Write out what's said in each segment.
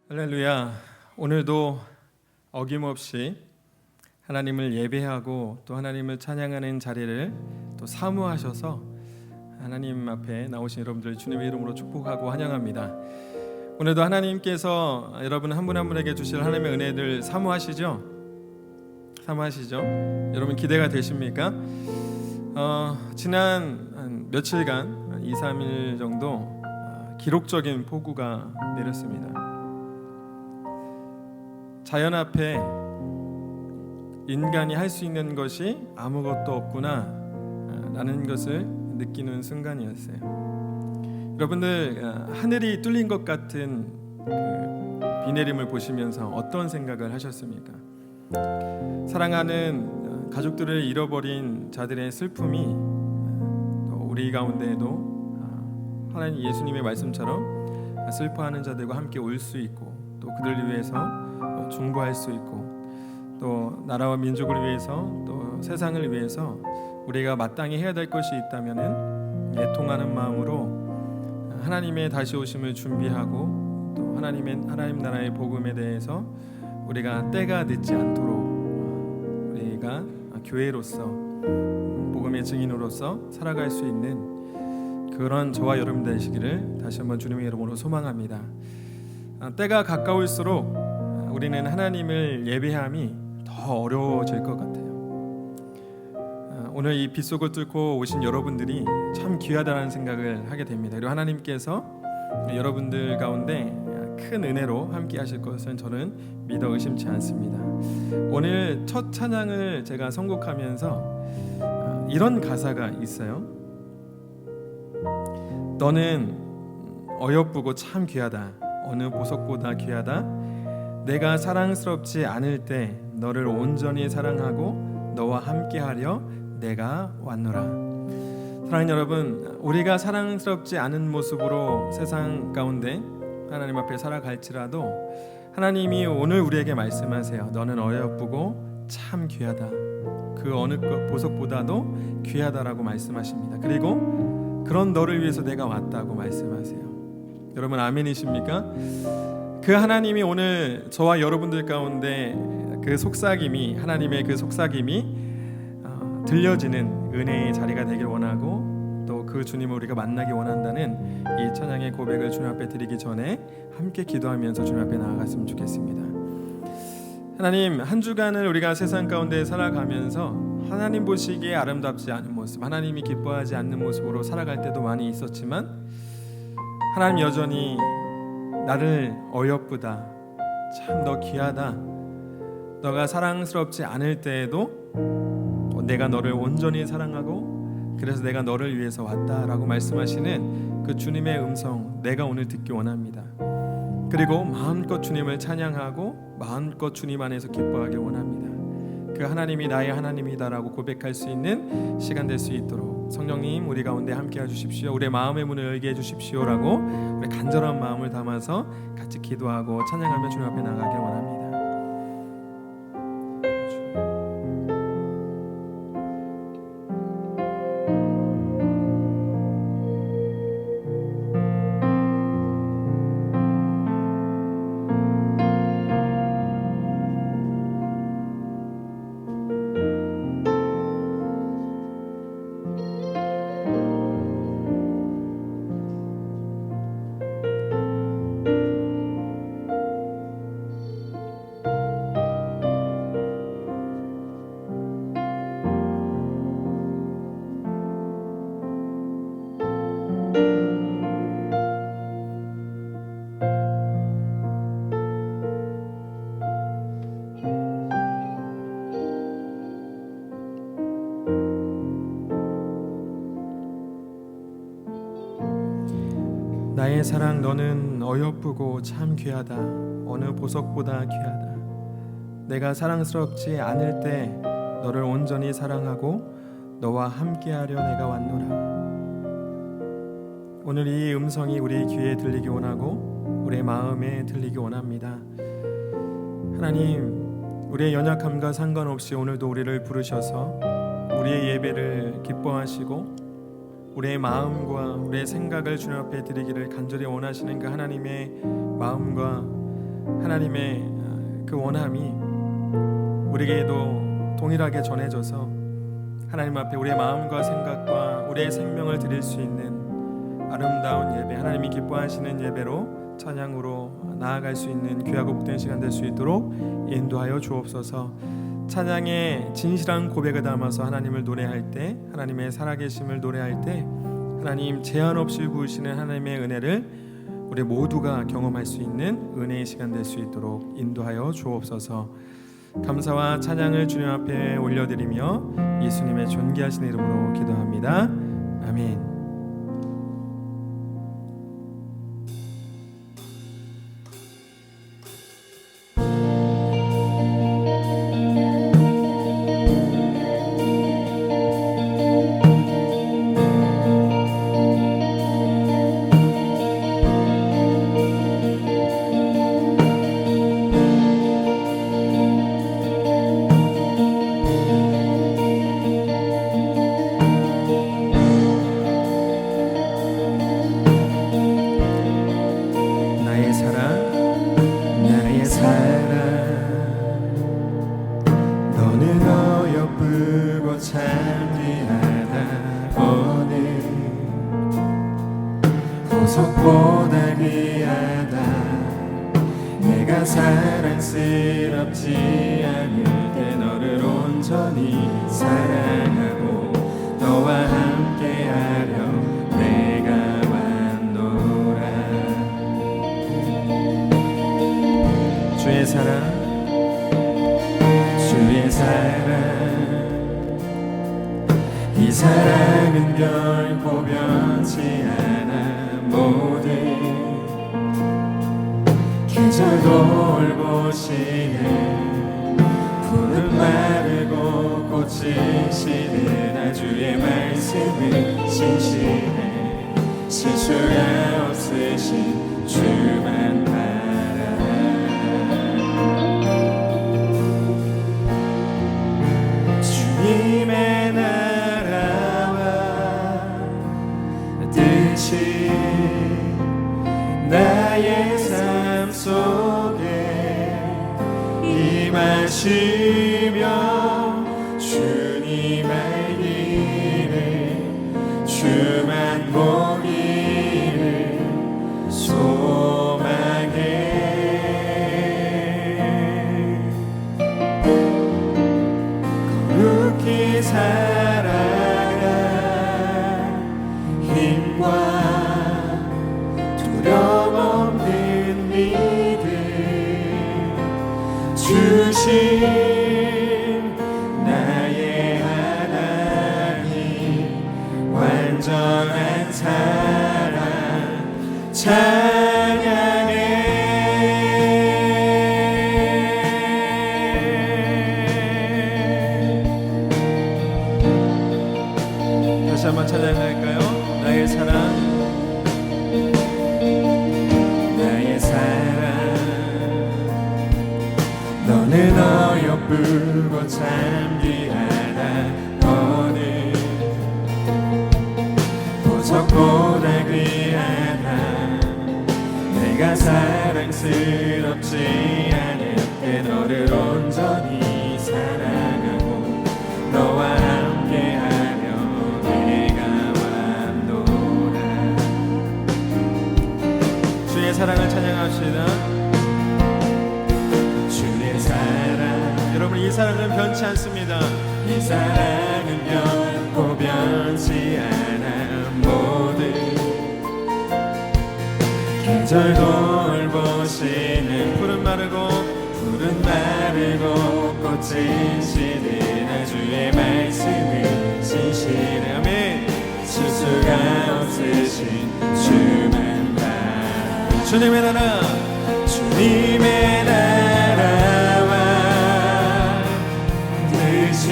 할렐루야. 오늘도 어김없이 하나님을 예배하고 또 하나님을 찬양하는 자리를 또 사모하셔서 하나님 앞에 나오신 여러분들 주님의 이름으로 축복하고 환영합니다. 오늘도 하나님께서 여러분 한 분 한 분에게 주실 하나님의 은혜를 사모하시죠? 여러분 기대가 되십니까? 지난 한 며칠간 한 2, 3일 정도 기록적인 폭우가 내렸습니다. 자연 앞에 인간이 할 수 있는 것이 아무것도 없구나 라는 것을 느끼는 순간이었어요. 여러분들 하늘이 뚫린 것 같은 그 비 내림을 보시면서 어떤 생각을 하셨습니까? 사랑하는 가족들을 잃어버린 자들의 슬픔이 또 우리 가운데에도 하나님 예수님의 말씀처럼 슬퍼하는 자들과 함께 올 수 있고 또 그들을 위해서 중보할 수 있고 또 나라와 민족을 위해서 또 세상을 위해서 우리가 마땅히 해야 될 것이 있다면은 애통하는 마음으로 하나님의 다시 오심을 준비하고 또 하나님 나라의 복음에 대해서 우리가 때가 늦지 않도록 우리가 교회로서 복음의 증인으로서 살아갈 수 있는 그런 저와 여러분 되시기를 다시 한번 주님의 이름으로 소망합니다. 때가 가까울수록 우리는 하나님을 예배함이 더 어려워질 것 같아요. 오늘 이 빗속을 뚫고 오신 여러분들이 참 귀하다는 생각을 하게 됩니다. 그리고 하나님께서 여러분들 가운데 큰 은혜로 함께 하실 것은 저는 믿어 의심치 않습니다. 오늘 첫 찬양을 제가 선곡하면서 이런 가사가 있어요. 너는 어여쁘고 참 귀하다. 어느 보석보다 귀하다. 내가 사랑스럽지 않을 때 너를 온전히 사랑하고 너와 함께하려 내가 왔노라. 사랑하는 여러분, 우리가 사랑스럽지 않은 모습으로 세상 가운데 하나님 앞에 살아갈지라도 하나님이 오늘 우리에게 말씀하세요. 너는 어여쁘고 참 귀하다. 그 어느 보석보다도 귀하다라고 말씀하십니다. 그리고 그런 너를 위해서 내가 왔다고 말씀하세요. 여러분 아멘이십니까? 그 하나님이 오늘 저와 여러분들 가운데 그 속삭임이 하나님의 그 속삭임이 들려지는 은혜의 자리가 되길 원하고 또 그 주님을 우리가 만나기 원한다는 이 찬양의 고백을 주님 앞에 드리기 전에 함께 기도하면서 주님 앞에 나아갔으면 좋겠습니다. 하나님, 한 주간을 우리가 세상 가운데 살아가면서 하나님 보시기에 아름답지 않은 모습, 하나님이 기뻐하지 않는 모습으로 살아갈 때도 많이 있었지만 하나님 여전히 나를 어여쁘다, 참 너 귀하다, 너가 사랑스럽지 않을 때에도 내가 너를 온전히 사랑하고 그래서 내가 너를 위해서 왔다라고 말씀하시는 그 주님의 음성 내가 오늘 듣기 원합니다. 그리고 마음껏 주님을 찬양하고 마음껏 주님 안에서 기뻐하길 원합니다. 그 하나님이 나의 하나님이다라고 고백할 수 있는 시간 될 수 있도록 성령님 우리 가운데 함께 해주십시오. 우리의 마음의 문을 열게 해주십시오라고 우리 간절한 마음을 담아서 같이 기도하고 찬양하며 주님 앞에 나가길 원합니다. 나의 사랑 너는 어여쁘고 참 귀하다. 어느 보석보다 귀하다. 내가 사랑스럽지 않을 때 너를 온전히 사랑하고 너와 함께하려 내가 왔노라. 오늘 이 음성이 우리 귀에 들리기 원하고 우리의 마음에 들리기 원합니다. 하나님, 우리의 연약함과 상관없이 오늘도 우리를 부르셔서 우리의 예배를 기뻐하시고 우리의 마음과 우리의 생각을 주님 앞에 드리기를 간절히 원하시는 그 하나님의 마음과 하나님의 그 원함이 우리에게도 동일하게 전해져서 하나님 앞에 우리의 마음과 생각과 우리의 생명을 드릴 수 있는 아름다운 예배, 하나님이 기뻐하시는 예배로 찬양으로 나아갈 수 있는 귀하고 복된 시간 될 수 있도록 인도하여 주옵소서. 찬양의 진실한 고백을 담아서 하나님을 노래할 때, 하나님의 살아계심을 노래할 때 하나님 제한 없이 부으시는 하나님의 은혜를 우리 모두가 경험할 수 있는 은혜의 시간 될 수 있도록 인도하여 주옵소서. 감사와 찬양을 주님 앞에 올려드리며 예수님의 존귀하신 이름으로 기도합니다. 아멘. 보석보다 귀하다. 내가 사랑스럽지 않을 때 너를 온전히 사랑하고 너와 함께하려 내가 왔노라. 주의 사랑, 주의 사랑, 이 사랑은 결코 변치 않아. 모든 계절 돌보시네. 푸른 마르고 꽃이 시드나 주의 말씀은 신실해. 실수가 없으신 주만 바라. 주님의 나라와 뜻이 나의 삶 속에 임하시며 주님 알기를 주만 보기를 소망해. 거룩히 살아가 힘과 두려움없는 믿음 주신 나의 하나님. 완전한 사랑 찬양해. 다시 한번 찬양할까요? 나의 사랑, 너는 어여쁘고 참 귀하다. 너는 보석보다 귀하다. 내가 사랑스럽지 않을 때 너를 온전히 사랑하고 너와 함께하며 내가 왔노라. 주의 사랑을 찬양합시다. 여러분, 이 사랑은 변치 않습니다. 이 사랑은 결코 변치 않아. 모든 계절 돌보시는 푸른 마르고 꽃이 시드나 주의 말씀은 진실해. 아멘. 실수가 없으신 주만 바라. 주님의 나라, 주님의 나라와 뜻이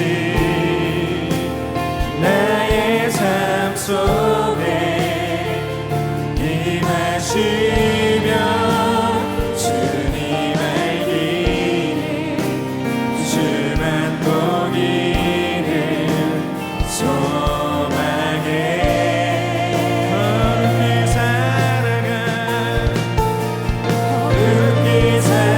나의 삶 속에 임하시며 주님 알기를 주만 보기를 소망해. 거룩히 살아가 거룩히 살아가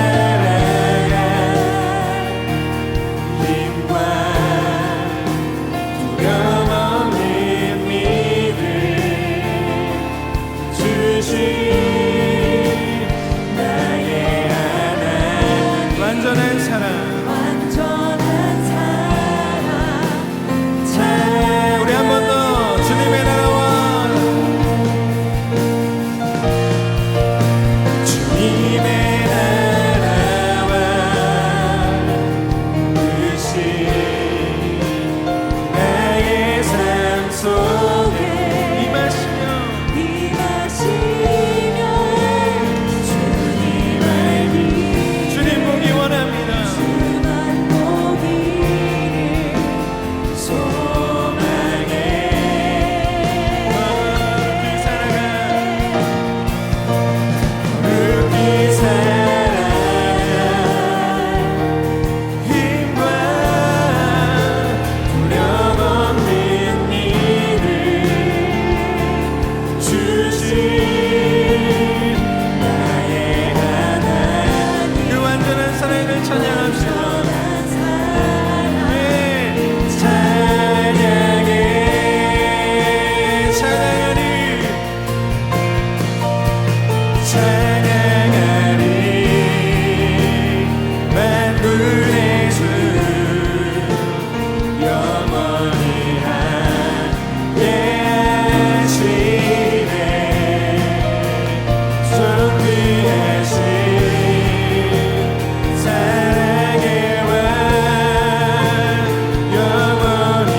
찬양하리 만물의 주 영원히 함께 하시네 존귀하신 사랑의 왕 영원히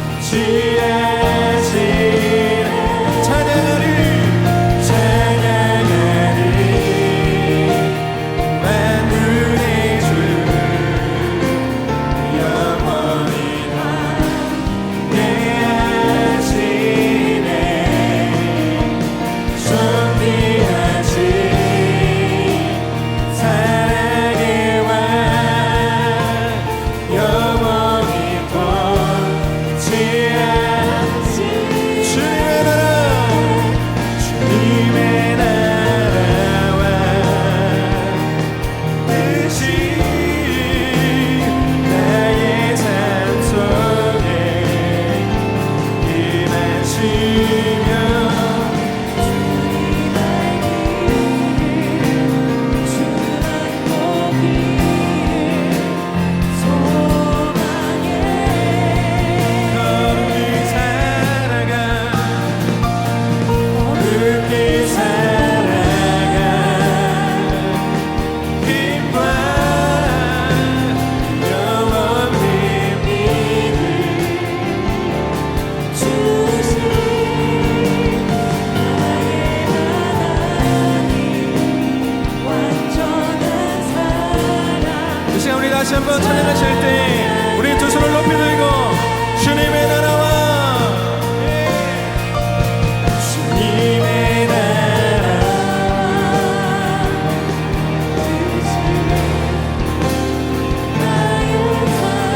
통치하시네 찬양하리 만물의 주 영원히 함께 하시네 존귀하신 사랑의 왕 영원히 통치하시네 주님의 나라와 뜻이 나의 삶 속에 임하시며 거룩히 살아가 거룩히 살아가 힘과 영원히 믿음 주신 나의 하나님 완전한 사랑 이 시간 우리 다시 한번 찬양하실 때 우리 두 손을 높이 들고 주님의 나라와 주님의 나라와 나의 삶 속에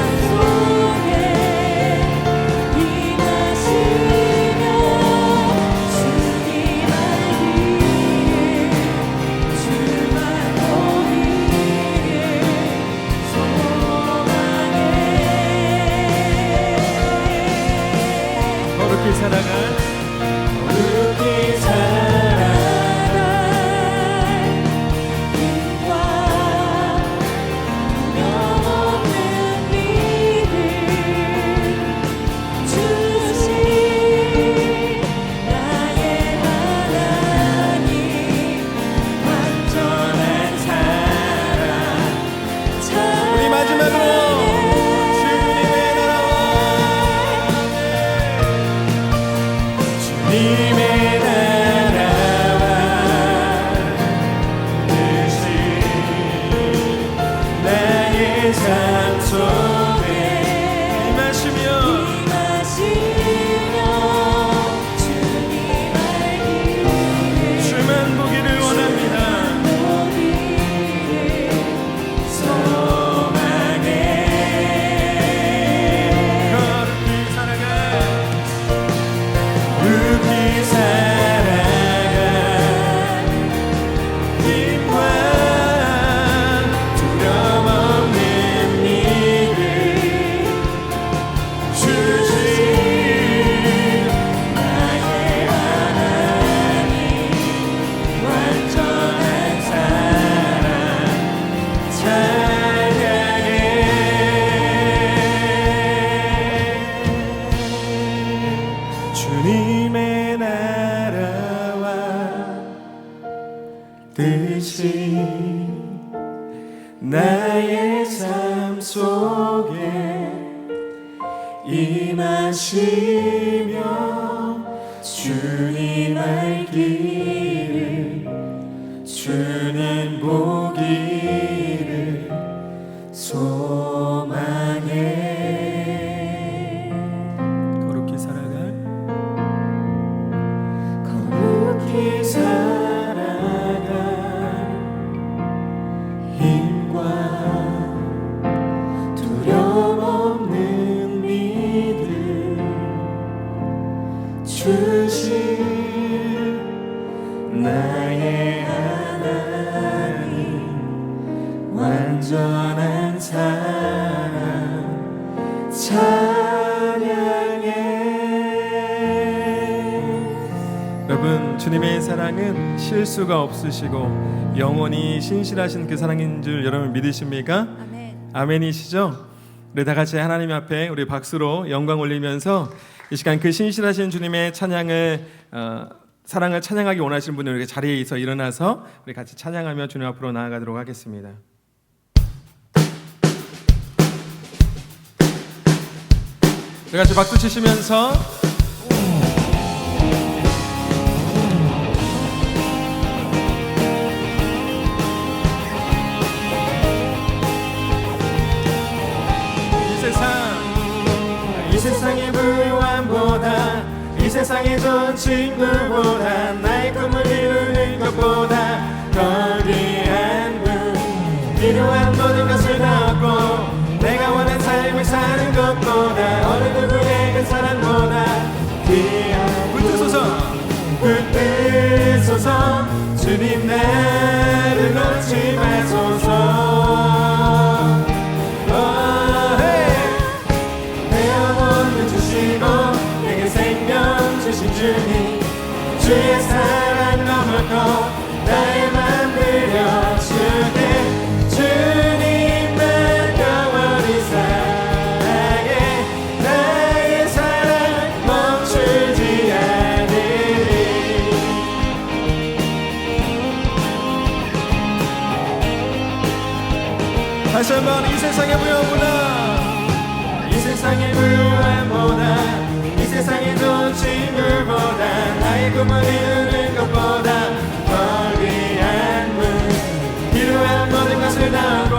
임하시며 주님 알기에 주만 보기에 소망해 거룩히 살아가 거룩히 살아가 힘과 영없는 믿음 주신 나의 하나님 완전한 사랑 우리 마지막으로 주님의 나라와 뜻이 나의 삶 속에 임하시며 주님 알기에 주만 보기를 원합니다 소망해 거룩히 살아가 거룩히 살아가 힘과 두려움 없는 믿음 주신 나의 하나님 완전한 사랑 찬양해 주님의 나라와 뜻이 나의 삶 속에 임하시며 주님 알기를 주님 보기를 소망해 거룩히 살아가 거룩히 살아가 힘과 두려움 없는 믿음 주신 나의 하나님 완전한 사랑 찬양해 여러분, 주님의 사랑은 실수가 없으시고 영원히 신실하신 그 사랑인 줄 여러분 믿으십니까? 아멘. 아멘이시죠? 우리 다 같이 하나님 앞에 우리 박수로 영광 올리면서 이 시간 그 신실하신 주님의 찬양을 사랑을 찬양하기 원하시는 분들 이렇게 자리에서 일어나서 우리 같이 찬양하며 주님 앞으로 나아가도록 하겠습니다. 우리 같이 박수 치시면서 이 세상의 부유함보다 이 세상의 좋은 친구보다 나의 꿈을 이루는 것보다 더 귀한 분 필요한 모든 것을 다 얻고 내가 원한 삶을 사는 것보다 어느 누구의 그 사랑보다 귀한 붙드소서 주님 나를 놓지 마소서 주신 주님 주의 사랑 넘을 것 나의 맘 들여주게 주님만 영원히 사랑해 나의 사랑 멈추지 않으리 다시 한번 이 세상의 부유함보다 이 세상의 부유함보다 이 세상의 좋은 친구보다 나의 꿈을 이루는 것보다 더 귀한 분 필요한 모든 것을 다 얻고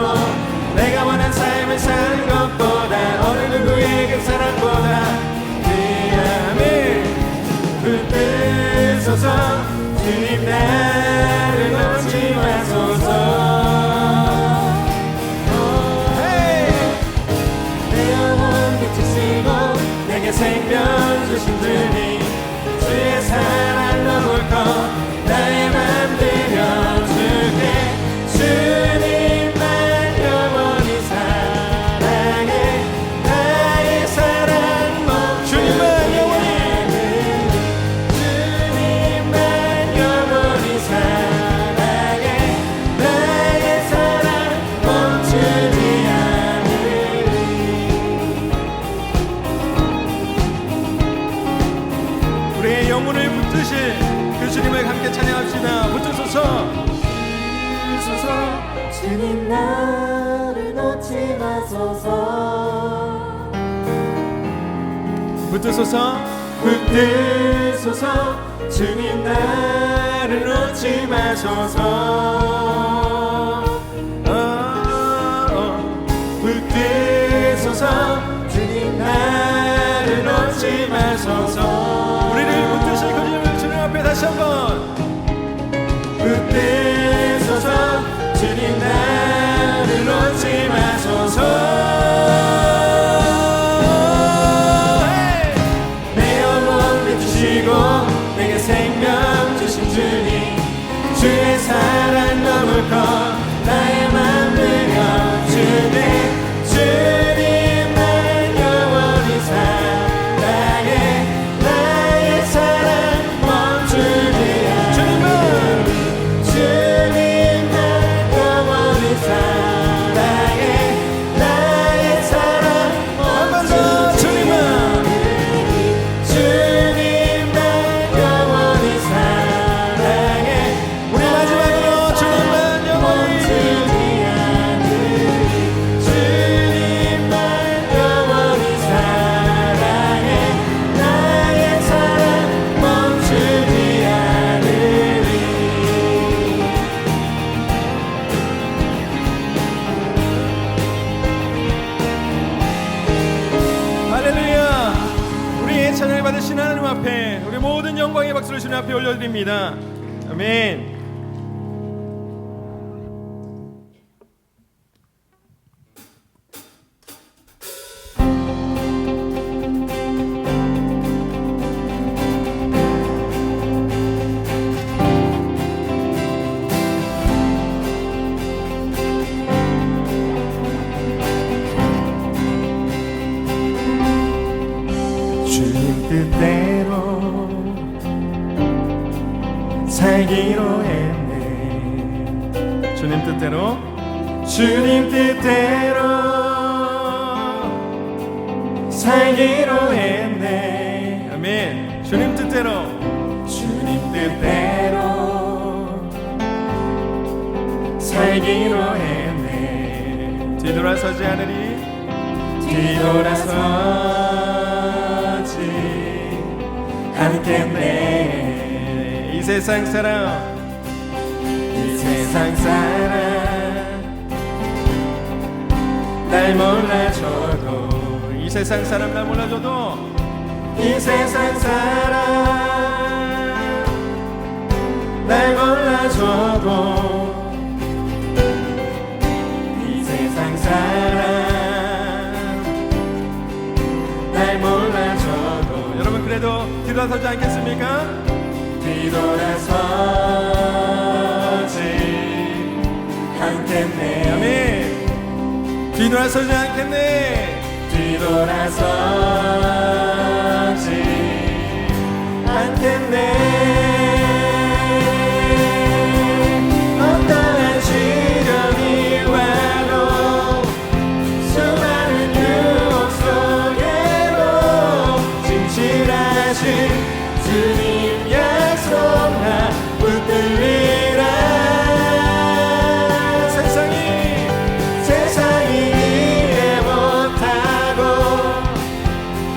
내가 원한 삶을 사는 것보다 어느 누구의 그 사랑보다 귀함을 붙드소서 주님 나를 놓지 마소서 생명 주신 주님 주의 사랑 넘을 것 나의 맘 들여주게 주님만 영원히 사랑해 나의 사랑 멈추지 않으리 주님만 영원히 사랑해 나의 사랑 멈추지 않으리 우리의 영혼을 붙드실 그 주님을 함께 찬양합시다. 붙드소서 주님 나를 놓지 마소서 붙드소서 주님 나를 놓지 마소서 붙드소서 주님 나를 놓지 마소서 우리를 붙드실 그 주님을 주님 앞에 다시 한번 붙드소서 주님 나를 놓지 마소서 내 영혼 비추시고 내게 생명 주신 주님 주의 사랑 넘을 것 나의 맘 들여주네 주님만 영원히 사랑해 나의 사랑 멈추지 않으리 주님만 영원히 사랑해 나의 사랑 멈추지 않으리 주님만 영원히 사랑해 우리 마지막으로 주님만 영원히 주님만 영원히 사랑해 나의 사랑 멈추지 않으리 할렐루야 우리의 찬양을 받으신 하나님 앞에 우리 모든 영광의 박수를 주님 앞에 올려드립니다. 아멘. 주님 뜻대로 살기로 했네. 주님 뜻대로, 주님 뜻대로 살기로 했네. 아멘. 주님 뜻대로, 주님 뜻대로 살기로 했네. 뒤돌아서지 않으리, 뒤돌아서지 않겠네. 이 세상 사람, 이 세상 사람 날 몰라줘도, 이 세상 사람 날 몰라줘도, 이 세상 사람 날 몰라줘도, 이 세상 사람 날 몰라줘도. 여러분 그래도 뒤돌아서지 않겠습니까? 뒤돌아서지 않겠네. 아멘. 뒤돌아서지 않겠네. 뒤돌아서지 않겠네. 어떠한 시련이 와도, 수많은 유혹 속에도 진실하신 주님 약속 나 붙들리라. 세상이 이해 못하고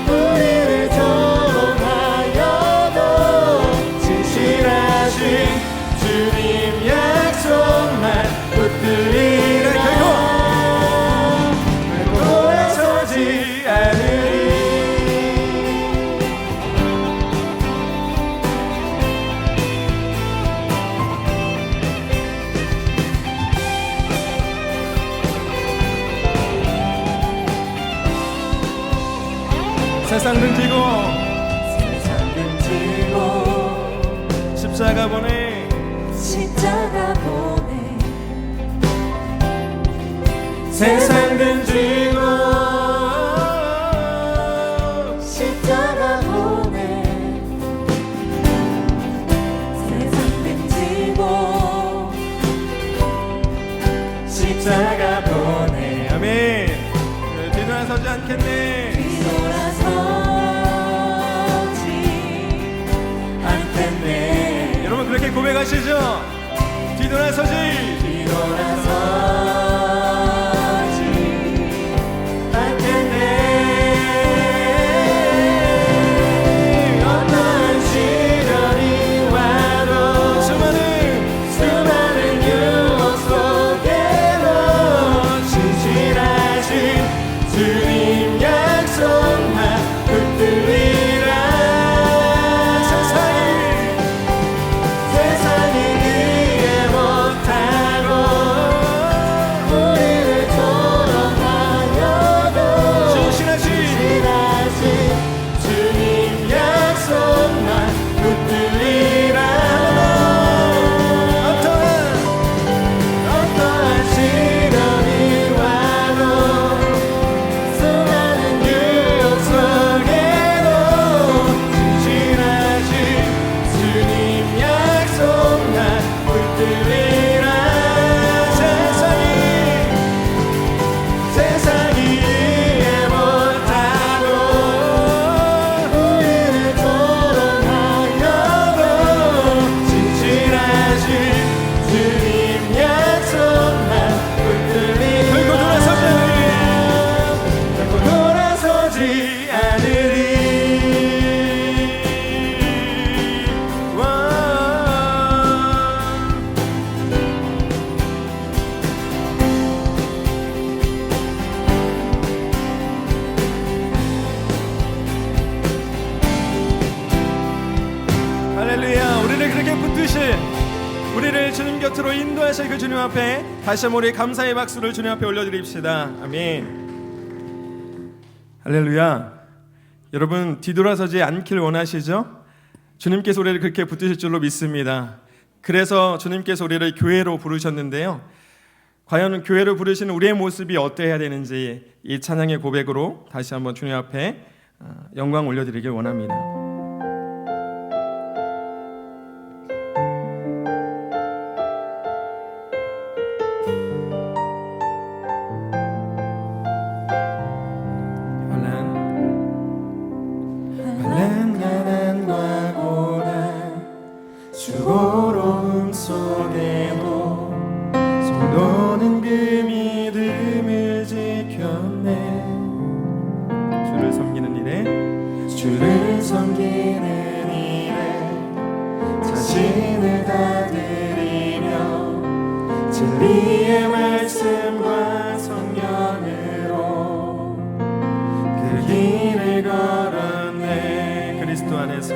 우리를 조롱하여도 진실하신 주님 약속만 붙들리라. 결국 돌아서지 않으리. 세상 등지고, 세상 등지고 십자가 보내, 십자가 보내. 세상 등지고 십자가 보내. 세상 등지고 십자가 보내. 아멘. 뒤돌아서지 않겠네. 뒤돌아서지 않겠네. 여러분 그렇게 고백하시죠? 뒤돌아서지 않겠네. 어떠한 시련이 와도, 수많은 유혹 속에도 진실하신 주님 약속만 붙들리라. 세상이 이해 못하고 우리를 조롱하여도 진실하신 주님 약속만 붙들리라. 어떠한 시련이 와도, 수많은 유혹 속에도 진실하신 주님 약속만 붙들리라. 세상이 이해 못하고 우리를 조롱하여도 진실하신 주님 약속만 붙들리라. 결코 돌아서지 않으리. 와. 할렐루야. 우리를 그렇게 붙드신, 우리를 주님 곁으로 인도하실 그 주님 앞에 다시 한번 우리 감사의 박수를 주님 앞에 올려드립시다. 아멘. 할렐루야. 여러분 뒤돌아서지 않길 원하시죠? 주님께서 우리를 그렇게 붙드실 줄로 믿습니다. 그래서 주님께서 우리를 교회로 부르셨는데요. 과연 교회로 부르시는 우리의 모습이 어떠해야 되는지 이 찬양의 고백으로 다시 한번 주님 앞에 영광 올려드리길 원합니다. 주고로움 속에도 성도는 그 믿음을 지켰네. 주를 섬기는 일에 자신을 다 드리며 진리의 말씀과 성령으로 그 길을 걸었네. 그리스도 안에서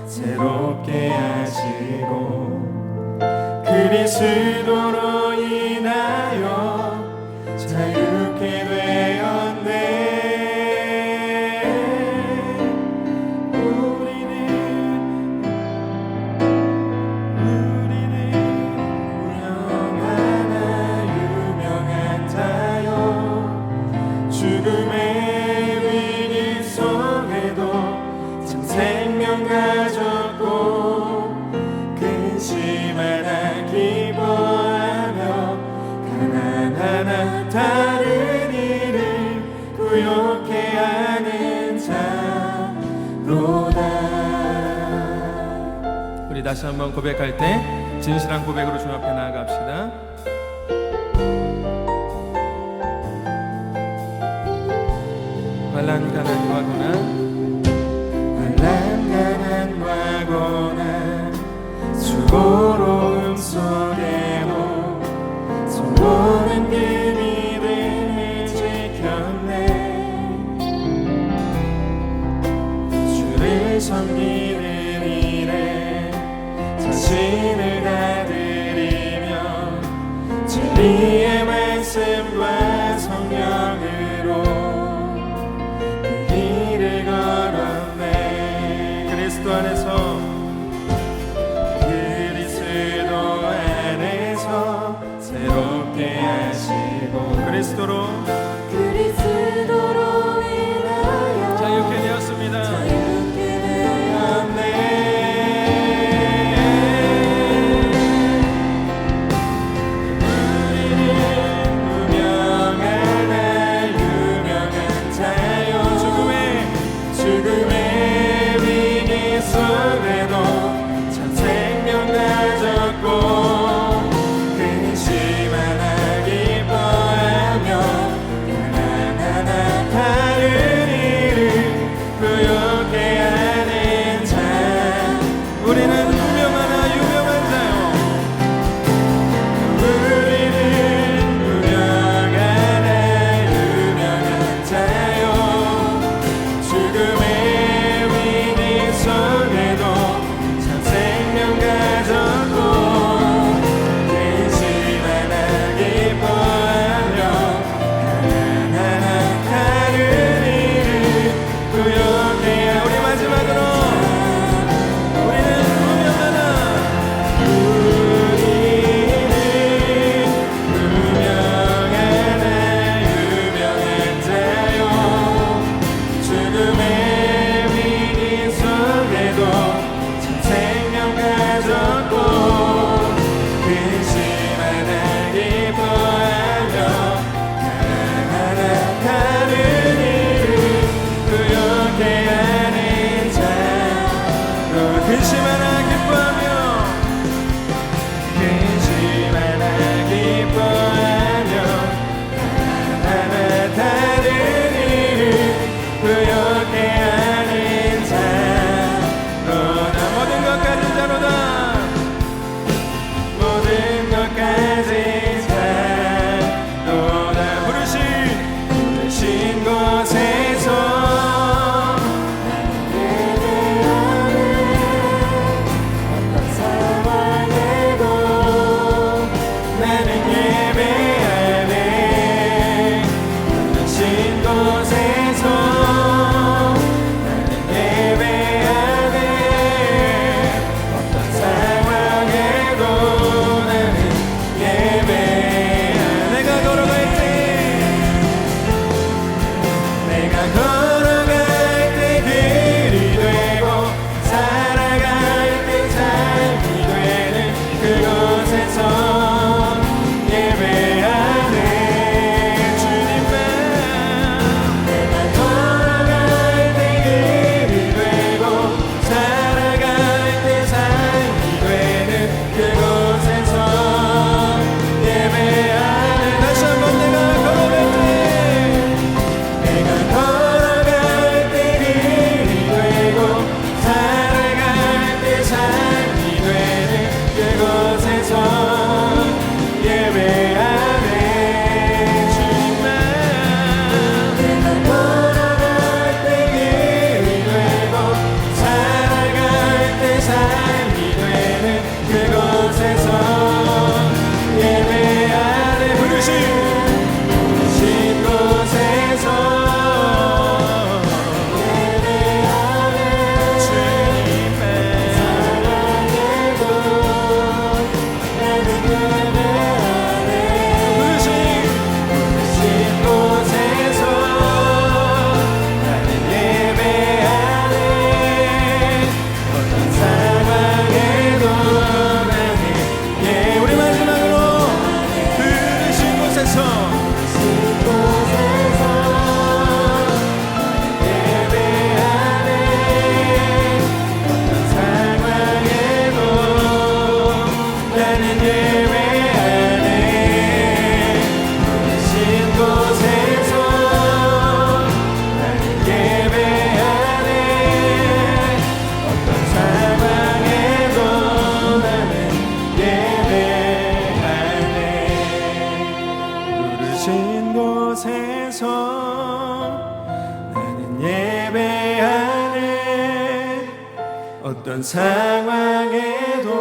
새롭게 하시고 그리스도로 인하여 자유케 되었네. 우리는 유명하나 유명한 자요 죽음의 위기 속에도 참 생명 가졌고 근심하나 기뻐하며 가난하나 다른 이를 구욕해 하는 자로다. 우리 다시 한번 고백할 때 진실한 고백으로 주 앞에 나아갑시다. 환난 가난과거나 수고로움 속에도 성도는 그 믿음을 지켰네. 주를 섬기는 일에 자신을 다 드리며 진리의 말씀과 성령으로 그 길을 걸었네. 그리스도 안에서 새롭게 하시고 그리스도로 인하여 자유케 되었습니다. 우리는 무명하나 유명한 자요 죽음의 위기 속 어떤 상황에도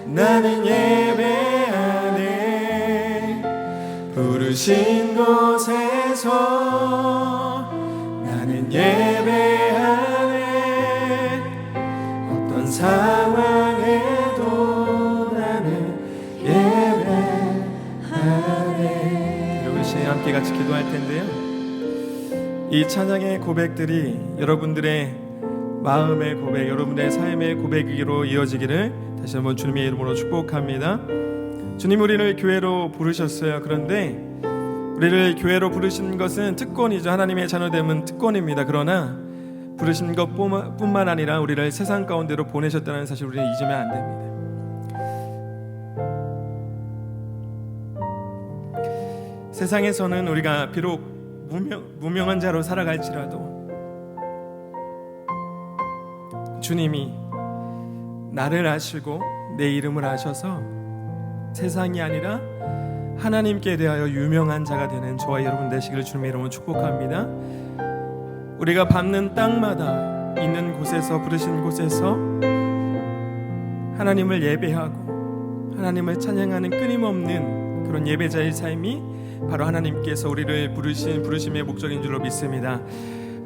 나는 예배하네. 부르신 곳에서 나는 예배하네. 어떤 상황에도 나는 예배하네. 이것이 함께 같이 기도할 텐데요, 이 찬양의 고백들이 여러분들의 마음의 고백, 여러분의 삶의 고백으로 이어지기를 다시 한번 주님의 이름으로 축복합니다. 주님, 우리를 교회로 부르셨어요. 그런데 우리를 교회로 부르신 것은 특권이죠. 하나님의 자녀됨은 특권입니다. 그러나 부르신 것뿐만 아니라 우리를 세상 가운데로 보내셨다는 사실 우리는 잊으면 안 됩니다. 세상에서는 우리가 비록 무명한 자로 살아갈지라도 주님이 나를 아시고 내 이름을 아셔서 세상이 아니라 하나님께 대하여 유명한 자가 되는 저와 여러분 되시기를 주님의 이름으로 축복합니다. 우리가 밟는 땅마다 있는 곳에서, 부르신 곳에서 하나님을 예배하고 하나님을 찬양하는 끊임없는 그런 예배자의 삶이 바로 하나님께서 우리를 부르심의 목적인 줄로 믿습니다.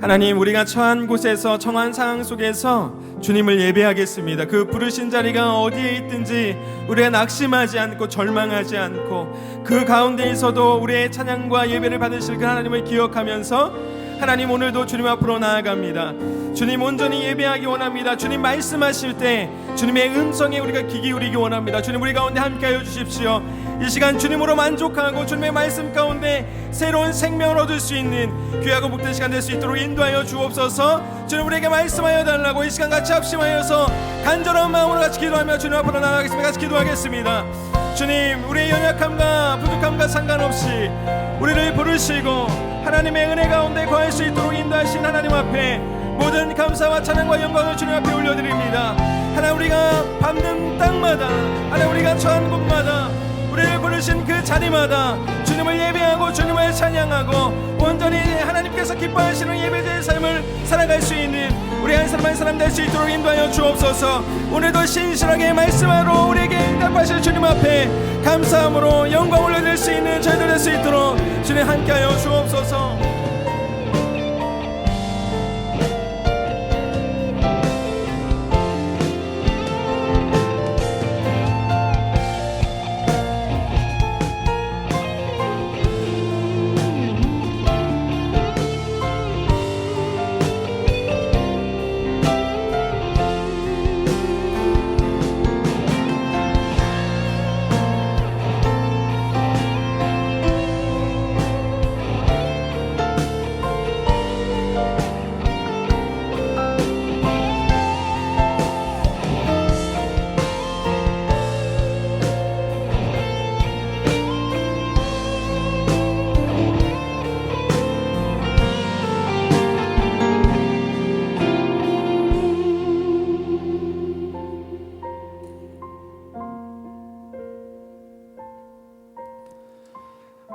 하나님, 우리가 처한 곳에서, 처한 상황 속에서 주님을 예배하겠습니다. 그 부르신 자리가 어디에 있든지 우리가 낙심하지 않고 절망하지 않고 그 가운데에서도 우리의 찬양과 예배를 받으실 그 하나님을 기억하면서 하나님, 오늘도 주님 앞으로 나아갑니다. 주님 온전히 예배하기 원합니다. 주님 말씀하실 때 주님의 음성에 우리가 귀 기울이기 원합니다. 주님, 우리 가운데 함께하여 주십시오. 이 시간 주님으로 만족하고 주님의 말씀 가운데 새로운 생명을 얻을 수 있는 귀하고 복된 시간 될 수 있도록 인도하여 주옵소서. 주님, 우리에게 말씀하여 달라고 이 시간 같이 합심하여서 간절한 마음으로 같이 기도하며 주님 앞으로 나아가겠습니다. 같이 기도하겠습니다. 주님, 우리의 연약함과 부족함과 상관없이 우리를 부르시고 하나님의 은혜 가운데 거할 수 있도록 인도하신 하나님 앞에 모든 감사와 찬양과 영광을 주님 앞에 올려드립니다. 하나님, 우리가 밟는 땅마다, 하나님, 우리가 처한 곳마다, 우리를 부르신 그 자리마다 주님을 예배하고 주님을 찬양하고 온전히 하나님께서 기뻐하시는 예배자의 삶을 살아갈 수 있는 우리 한 사람 한 사람 될 수 있도록 인도하여 주옵소서. 오늘도 신실하게 말씀하러 우리에게 응답하실 주님 앞에 감사함으로 영광을 올려드릴 수 있는 저희들 될 수 있도록 주님 함께하여 주옵소서.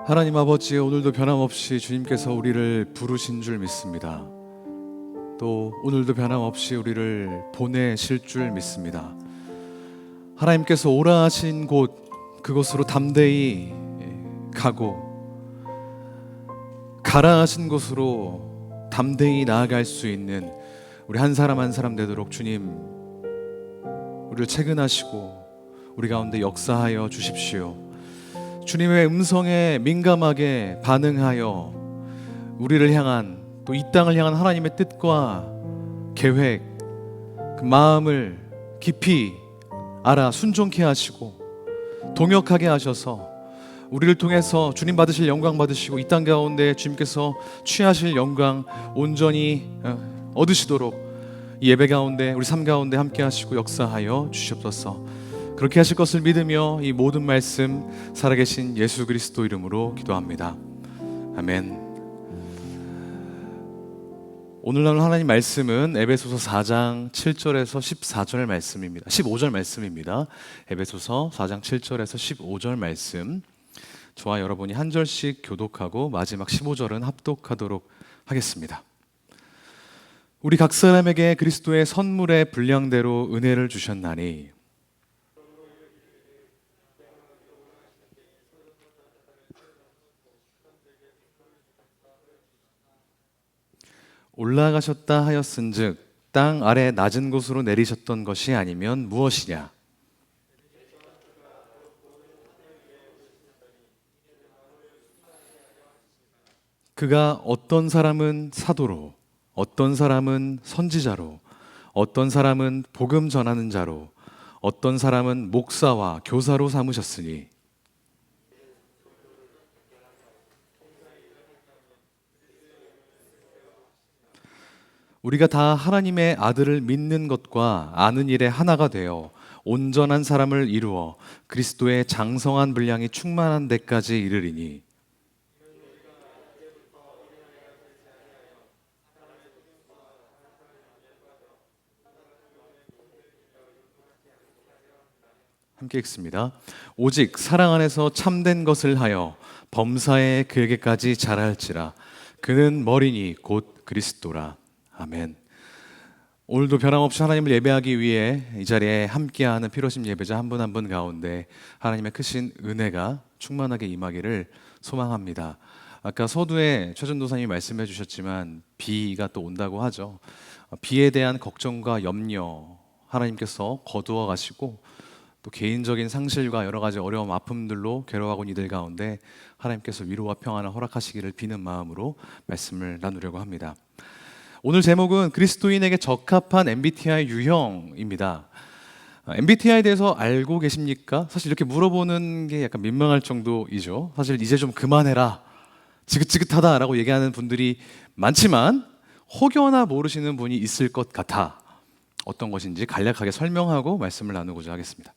하나님 아버지, 오늘도 변함없이 주님께서 우리를 부르신 줄 믿습니다. 또 오늘도 변함없이 우리를 보내실 줄 믿습니다. 하나님께서 오라 하신 곳, 그곳으로 담대히 가고 가라 하신 곳으로 담대히 나아갈 수 있는 우리 한 사람 한 사람 되도록 주님, 우리를 채근하시고 우리 가운데 역사하여 주십시오. 주님의 음성에 민감하게 반응하여 우리를 향한, 또 이 땅을 향한 하나님의 뜻과 계획, 그 마음을 깊이 알아 순종케 하시고 동역하게 하셔서 우리를 통해서 주님 받으실 영광 받으시고 이 땅 가운데 주님께서 취하실 영광 온전히 얻으시도록 이 예배 가운데, 우리 삶 가운데 함께 하시고 역사하여 주시옵소서. 그렇게 하실 것을 믿으며 이 모든 말씀 살아계신 예수 그리스도 이름으로 기도합니다. 아멘. 오늘 나눌 하나님 말씀은 에베소서 4장 7절에서 14절 말씀입니다. 15절 말씀입니다. 에베소서 4장 7절에서 15절 말씀, 저와 여러분이 한 절씩 교독하고 마지막 15절은 합독하도록 하겠습니다. 우리 각 사람에게 그리스도의 선물의 분량대로 은혜를 주셨나니 올라가셨다 하였은즉 땅 아래 낮은 곳으로 내리셨던 것이 아니면 무엇이냐? 그가 어떤 사람은 사도로, 어떤 사람은 선지자로, 어떤 사람은 복음 전하는 자로, 어떤 사람은 목사와 교사로 삼으셨으니 우리가 다 하나님의 아들을 믿는 것과 아는 일에 하나가 되어 온전한 사람을 이루어 그리스도의 장성한 분량이 충만한 데까지 이르리니 함께 읽습니다. 오직 사랑 안에서 참된 것을 하여 범사에 그에게까지 자랄지라. 그는 머리니 곧 그리스도라. 아멘. 오늘도 변함없이 하나님을 예배하기 위해 이 자리에 함께하는 피로심 예배자 한 분 한 분 가운데 하나님의 크신 은혜가 충만하게 임하기를 소망합니다. 아까 서두에 최전도사님이 말씀해 주셨지만 비가 또 온다고 하죠. 비에 대한 걱정과 염려 하나님께서 거두어 가시고 또 개인적인 상실과 여러 가지 어려움 아픔들로 괴로워하고 있는 이들 가운데 하나님께서 위로와 평안을 허락하시기를 비는 마음으로 말씀을 나누려고 합니다. 오늘 제목은 그리스도인에게 적합한 MBTI 유형입니다. MBTI에 대해서 알고 계십니까? 사실 이렇게 물어보는 게 약간 민망할 정도이죠. 사실 이제 좀 그만해라, 지긋지긋하다라고 얘기하는 분들이 많지만 혹여나 모르시는 분이 있을 것 같아 어떤 것인지 간략하게 설명하고 말씀을 나누고자 하겠습니다.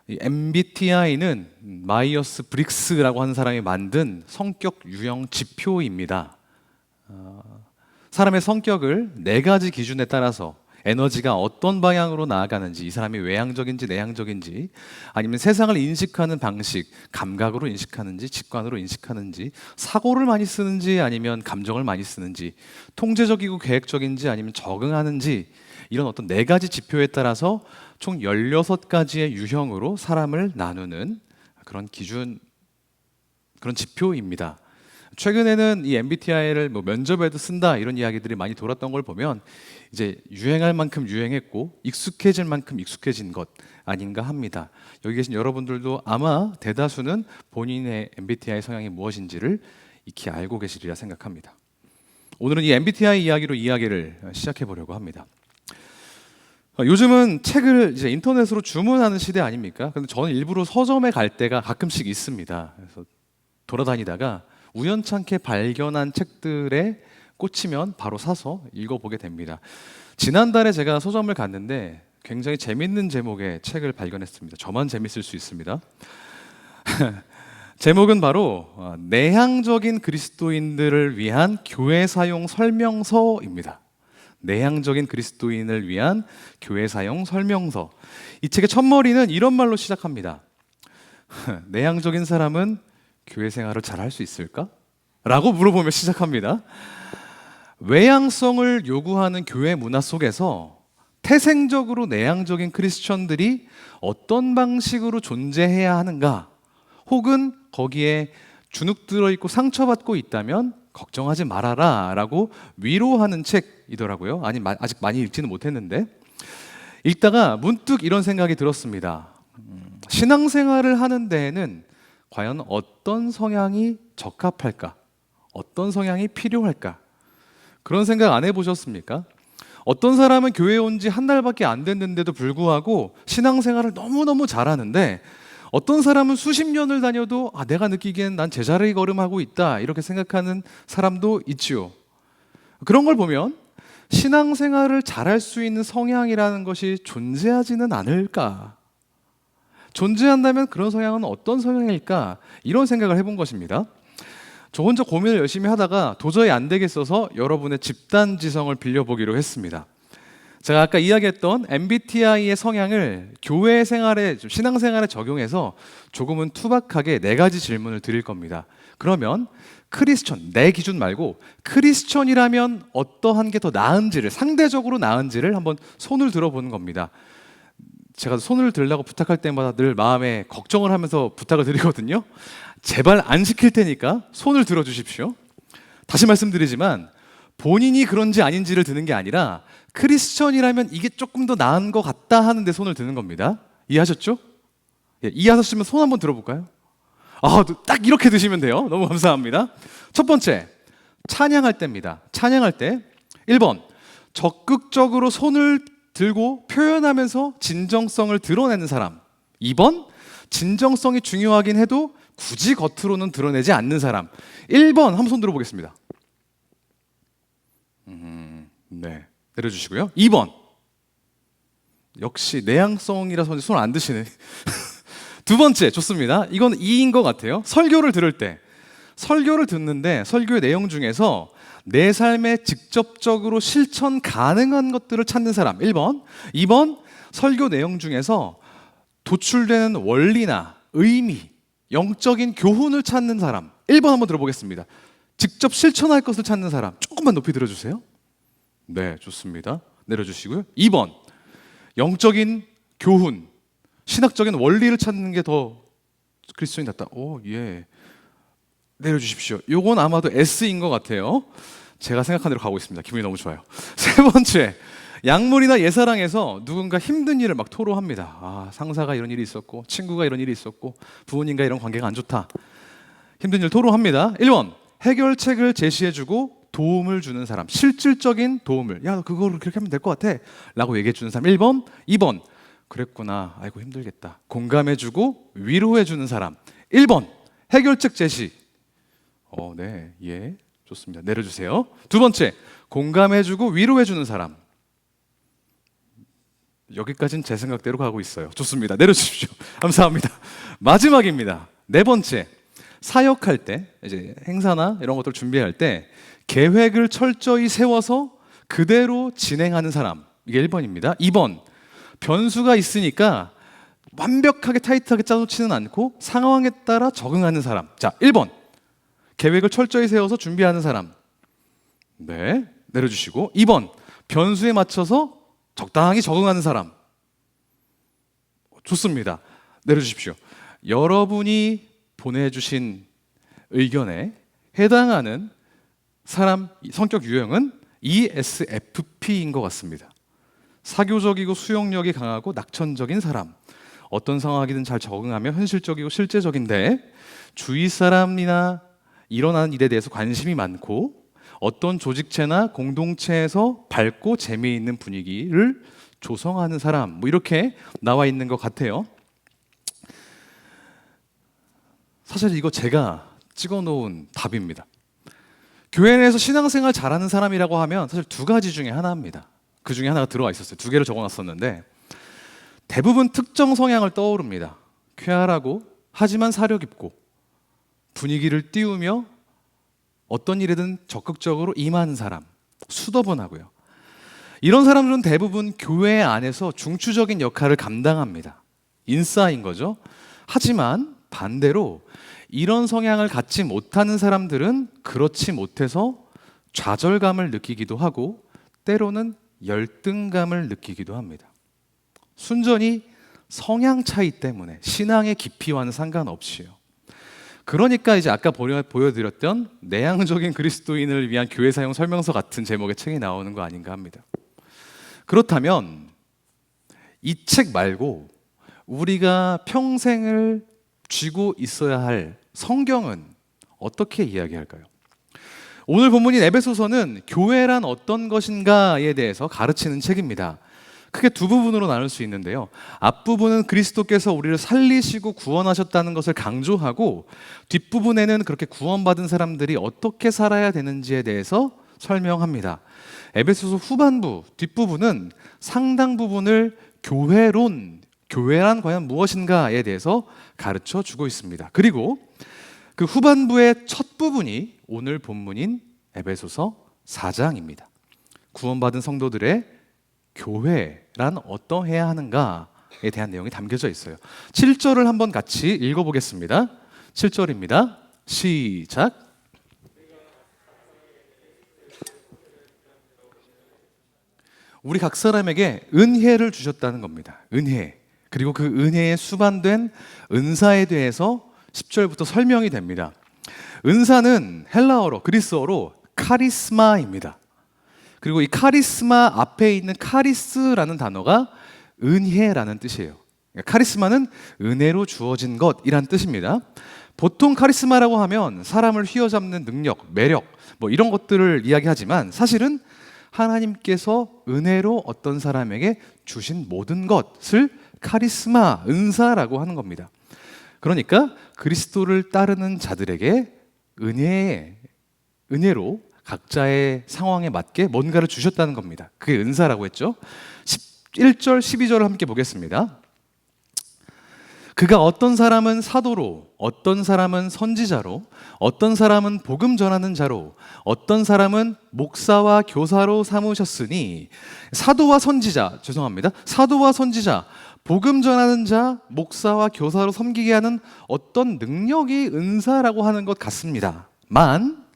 이 MBTI는 마이어스 브릭스라고 하는 사람이 만든 성격 유형 지표입니다. 사람의 성격을 4가지 기준에 따라서 에너지가 어떤 방향으로 나아가는지, 이 사람이 외향적인지 내향적인지, 아니면 세상을 인식하는 방식, 감각으로 인식하는지 직관으로 인식하는지, 사고를 많이 쓰는지 아니면 감정을 많이 쓰는지, 통제적이고 계획적인지 아니면 적응하는지, 이런 어떤 4가지 지표에 따라서 총 16가지의 유형으로 사람을 나누는 그런 기준, 그런 지표입니다. 최근에는 이 MBTI를 면접에도 쓴다 이런 이야기들이 많이 돌았던 걸 보면 이제 유행할 만큼 유행했고 익숙해질 만큼 익숙해진 것 아닌가 합니다. 여기 계신 여러분들도 아마 대다수는 본인의 MBTI 성향이 무엇인지를 익히 알고 계시리라 생각합니다. 오늘은 이 MBTI 이야기로 이야기를 시작해 보려고 합니다. 요즘은 책을 이제 인터넷으로 주문하는 시대 아닙니까? 근데 저는 일부러 서점에 갈 때가 가끔씩 있습니다. 그래서 돌아다니다가 우연찮게 발견한 책들에 꽂히면 바로 사서 읽어보게 됩니다. 지난달에 제가 서점을 갔는데 굉장히 재밌는 제목의 책을 발견했습니다. 저만 재밌을 수 있습니다. 제목은 바로 내향적인 그리스도인들을 위한 교회 사용 설명서입니다. 내향적인 그리스도인을 위한 교회 사용 설명서. 이 책의 첫머리는 이런 말로 시작합니다. 내향적인 사람은 교회 생활을 잘 할 수 있을까? 라고 물어보며 시작합니다. 외향성을 요구하는 교회 문화 속에서 태생적으로 내향적인 크리스천들이 어떤 방식으로 존재해야 하는가, 혹은 거기에 주눅 들어있고 상처받고 있다면 걱정하지 말아라 라고 위로하는 책이더라고요. 아직 많이 읽지는 못했는데 읽다가 문득 이런 생각이 들었습니다. 신앙생활을 하는 데에는 과연 어떤 성향이 적합할까? 어떤 성향이 필요할까? 그런 생각 안 해보셨습니까? 어떤 사람은 교회에 온 지 한 달밖에 안 됐는데도 불구하고 신앙생활을 너무너무 잘하는데, 어떤 사람은 수십 년을 다녀도 내가 느끼기엔 난 제자리 걸음하고 있다 이렇게 생각하는 사람도 있지요. 그런 걸 보면 신앙생활을 잘할 수 있는 성향이라는 것이 존재하지는 않을까? 존재한다면 그런 성향은 어떤 성향일까? 이런 생각을 해본 것입니다. 저 혼자 고민을 열심히 하다가 도저히 안 되겠어서 여러분의 집단지성을 빌려보기로 했습니다. 제가 아까 이야기했던 MBTI의 성향을 교회 생활에, 신앙생활에 적용해서 조금은 투박하게 4가지 질문을 드릴 겁니다. 그러면 크리스천, 내 기준 말고 크리스천이라면 어떠한 게 더 나은지를, 상대적으로 나은지를 한번 손을 들어보는 겁니다. 제가 손을 들려고 부탁할 때마다 늘 마음에 걱정을 하면서 부탁을 드리거든요. 제발 안 시킬 테니까 손을 들어주십시오. 다시 말씀드리지만 본인이 그런지 아닌지를 드는 게 아니라 크리스천이라면 이게 조금 더 나은 것 같다 하는데 손을 드는 겁니다. 이해하셨죠? 예, 이해하셨으면 손 한번 들어볼까요? 딱 이렇게 드시면 돼요. 너무 감사합니다. 첫 번째, 찬양할 때입니다. 찬양할 때 1번, 적극적으로 손을 들고 표현하면서 진정성을 드러내는 사람. 2번, 진정성이 중요하긴 해도 굳이 겉으로는 드러내지 않는 사람. 1번 한번 손 들어보겠습니다. 네, 내려주시고요. 2번, 역시 내향성이라서 손 안 드시네. 두 번째, 좋습니다. 이건 2인 것 같아요. 설교를 들을 때, 설교를 듣는데 설교의 내용 중에서 내 삶에 직접적으로 실천 가능한 것들을 찾는 사람 1번. 2번, 설교 내용 중에서 도출되는 원리나 의미, 영적인 교훈을 찾는 사람 1번 한번 들어보겠습니다. 직접 실천할 것을 찾는 사람 조금만 높이 들어주세요. 네, 좋습니다. 내려주시고요. 2번, 영적인 교훈, 신학적인 원리를 찾는 게 더 그리스도인 같다. 예. 내려주십시오. 요건 아마도 S인 것 같아요. 제가 생각한 대로 가고 있습니다. 기분이 너무 좋아요. 세 번째, 약물이나 예사랑에서 누군가 힘든 일을 막 토로합니다. 상사가 이런 일이 있었고, 친구가 이런 일이 있었고, 부모님과 이런 관계가 안 좋다. 힘든 일 토로합니다. 1번, 해결책을 제시해주고 도움을 주는 사람, 실질적인 도움을, 야, 너 그거를 그렇게 하면 될 것 같아 라고 얘기해주는 사람 1번. 2번, 그랬구나, 아이고 힘들겠다, 공감해주고 위로해주는 사람 1번. 해결책 제시, 네, 예, 좋습니다. 내려주세요. 두 번째, 공감해주고 위로해주는 사람. 여기까지는 제 생각대로 가고 있어요. 좋습니다. 내려주십시오. 감사합니다. 마지막입니다. 네 번째, 사역할 때, 이제 행사나 이런 것들 준비할 때 계획을 철저히 세워서 그대로 진행하는 사람. 이게 1번입니다. 2번, 변수가 있으니까 완벽하게 타이트하게 짜놓지는 않고 상황에 따라 적응하는 사람. 자, 1번, 계획을 철저히 세워서 준비하는 사람. 네, 내려주시고. 2번, 변수에 맞춰서 적당히 적응하는 사람. 좋습니다. 내려주십시오. 여러분이 보내주신 의견에 해당하는 사람 성격 유형은 ESFP인 것 같습니다. 사교적이고 수용력이 강하고 낙천적인 사람. 어떤 상황이든 잘 적응하며 현실적이고 실제적인데 주위 사람이나 일어나는 일에 대해서 관심이 많고 어떤 조직체나 공동체에서 밝고 재미있는 분위기를 조성하는 사람, 뭐 이렇게 나와 있는 것 같아요. 사실 이거 제가 찍어놓은 답입니다. 교회 내에서 신앙생활 잘하는 사람이라고 하면 사실 2가지 중에 하나입니다. 그 중에 하나가 들어와 있었어요. 2개를 적어놨었는데 대부분 특정 성향을 떠오릅니다. 쾌활하고 하지만 사려 깊고 분위기를 띄우며 어떤 일에든 적극적으로 임하는 사람, 수더분하고요. 이런 사람들은 대부분 교회 안에서 중추적인 역할을 감당합니다. 인싸인 거죠. 하지만 반대로 이런 성향을 갖지 못하는 사람들은 그렇지 못해서 좌절감을 느끼기도 하고 때로는 열등감을 느끼기도 합니다. 순전히 성향 차이 때문에 신앙의 깊이와는 상관없이요. 그러니까 이제 아까 보여드렸던 내향적인 그리스도인을 위한 교회 사용 설명서 같은 제목의 책이 나오는 거 아닌가 합니다. 그렇다면 이 책 말고 우리가 평생을 쥐고 있어야 할 성경은 어떻게 이야기할까요? 오늘 본문인 에베소서는 교회란 어떤 것인가에 대해서 가르치는 책입니다. 크게 2부분으로 나눌 수 있는데요. 앞부분은 그리스도께서 우리를 살리시고 구원하셨다는 것을 강조하고 뒷부분에는 그렇게 구원받은 사람들이 어떻게 살아야 되는지에 대해서 설명합니다. 에베소서 후반부, 뒷부분은 상당 부분을 교회론, 교회란 과연 무엇인가에 대해서 가르쳐 주고 있습니다. 그리고 그 후반부의 첫 부분이 오늘 본문인 에베소서 4장입니다. 구원받은 성도들의 교회란 어떠해야 하는가에 대한 내용이 담겨져 있어요. 7절을 한번 같이 읽어보겠습니다. 7절입니다. 시작. 우리 각 사람에게 은혜를 주셨다는 겁니다. 은혜. 그리고 그 은혜에 수반된 은사에 대해서 10절부터 설명이 됩니다. 은사는 헬라어로, 그리스어로 카리스마입니다. 그리고 이 카리스마 앞에 있는 카리스라는 단어가 은혜라는 뜻이에요. 그러니까 카리스마는 은혜로 주어진 것이란 뜻입니다. 보통 카리스마라고 하면 사람을 휘어잡는 능력, 매력, 뭐 이런 것들을 이야기하지만 사실은 하나님께서 은혜로 어떤 사람에게 주신 모든 것을 카리스마, 은사라고 하는 겁니다. 그러니까 그리스도를 따르는 자들에게 은혜로 각자의 상황에 맞게 뭔가를 주셨다는 겁니다. 그게 은사라고 했죠. 11절, 12절을 함께 보겠습니다. 그가 어떤 사람은 사도로, 어떤 사람은 선지자로, 어떤 사람은 복음 전하는 자로, 어떤 사람은 목사와 교사로 삼으셨으니 사도와 선지자, 복음 전하는 자, 목사와 교사로 섬기게 하는 어떤 능력이 은사라고 하는 것 같습니다만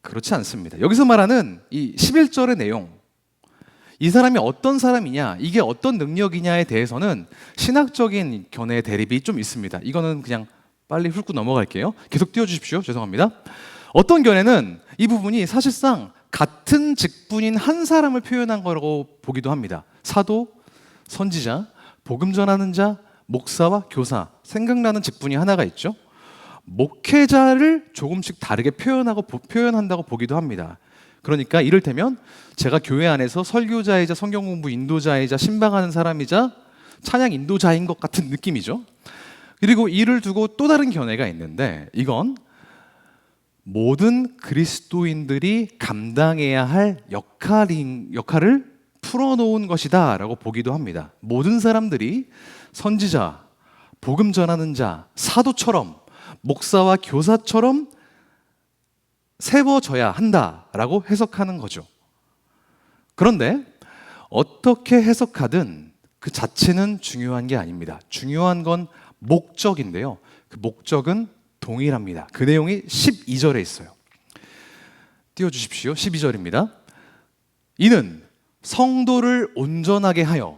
그렇지 않습니다. 여기서 말하는 이 11절의 내용, 이 사람이 어떤 사람이냐, 이게 어떤 능력이냐에 대해서는 신학적인 견해 대립이 좀 있습니다. 이거는 그냥 빨리 훑고 넘어갈게요. 계속 띄워주십시오. 죄송합니다. 어떤 견해는 이 부분이 사실상 같은 직분인 한 사람을 표현한 거라고 보기도 합니다. 사도, 선지자, 복음 전하는 자, 목사와 교사. 생각나는 직분이 하나가 있죠. 목회자를 조금씩 다르게 표현한다고 보기도 합니다. 그러니까 이를테면 제가 교회 안에서 설교자이자 성경 공부 인도자이자 신방하는 사람이자 찬양 인도자인 것 같은 느낌이죠. 그리고 이를 두고 또 다른 견해가 있는데 이건 모든 그리스도인들이 감당해야 할 역할을 풀어놓은 것이다 라고 보기도 합니다. 모든 사람들이 선지자, 복음 전하는 자, 사도처럼 목사와 교사처럼 세워져야 한다라고 해석하는 거죠. 그런데 어떻게 해석하든 그 자체는 중요한 게 아닙니다. 중요한 건 목적인데요. 그 목적은 동일합니다. 그 내용이 12절에 있어요. 띄워주십시오. 12절입니다. 이는 성도를 온전하게 하여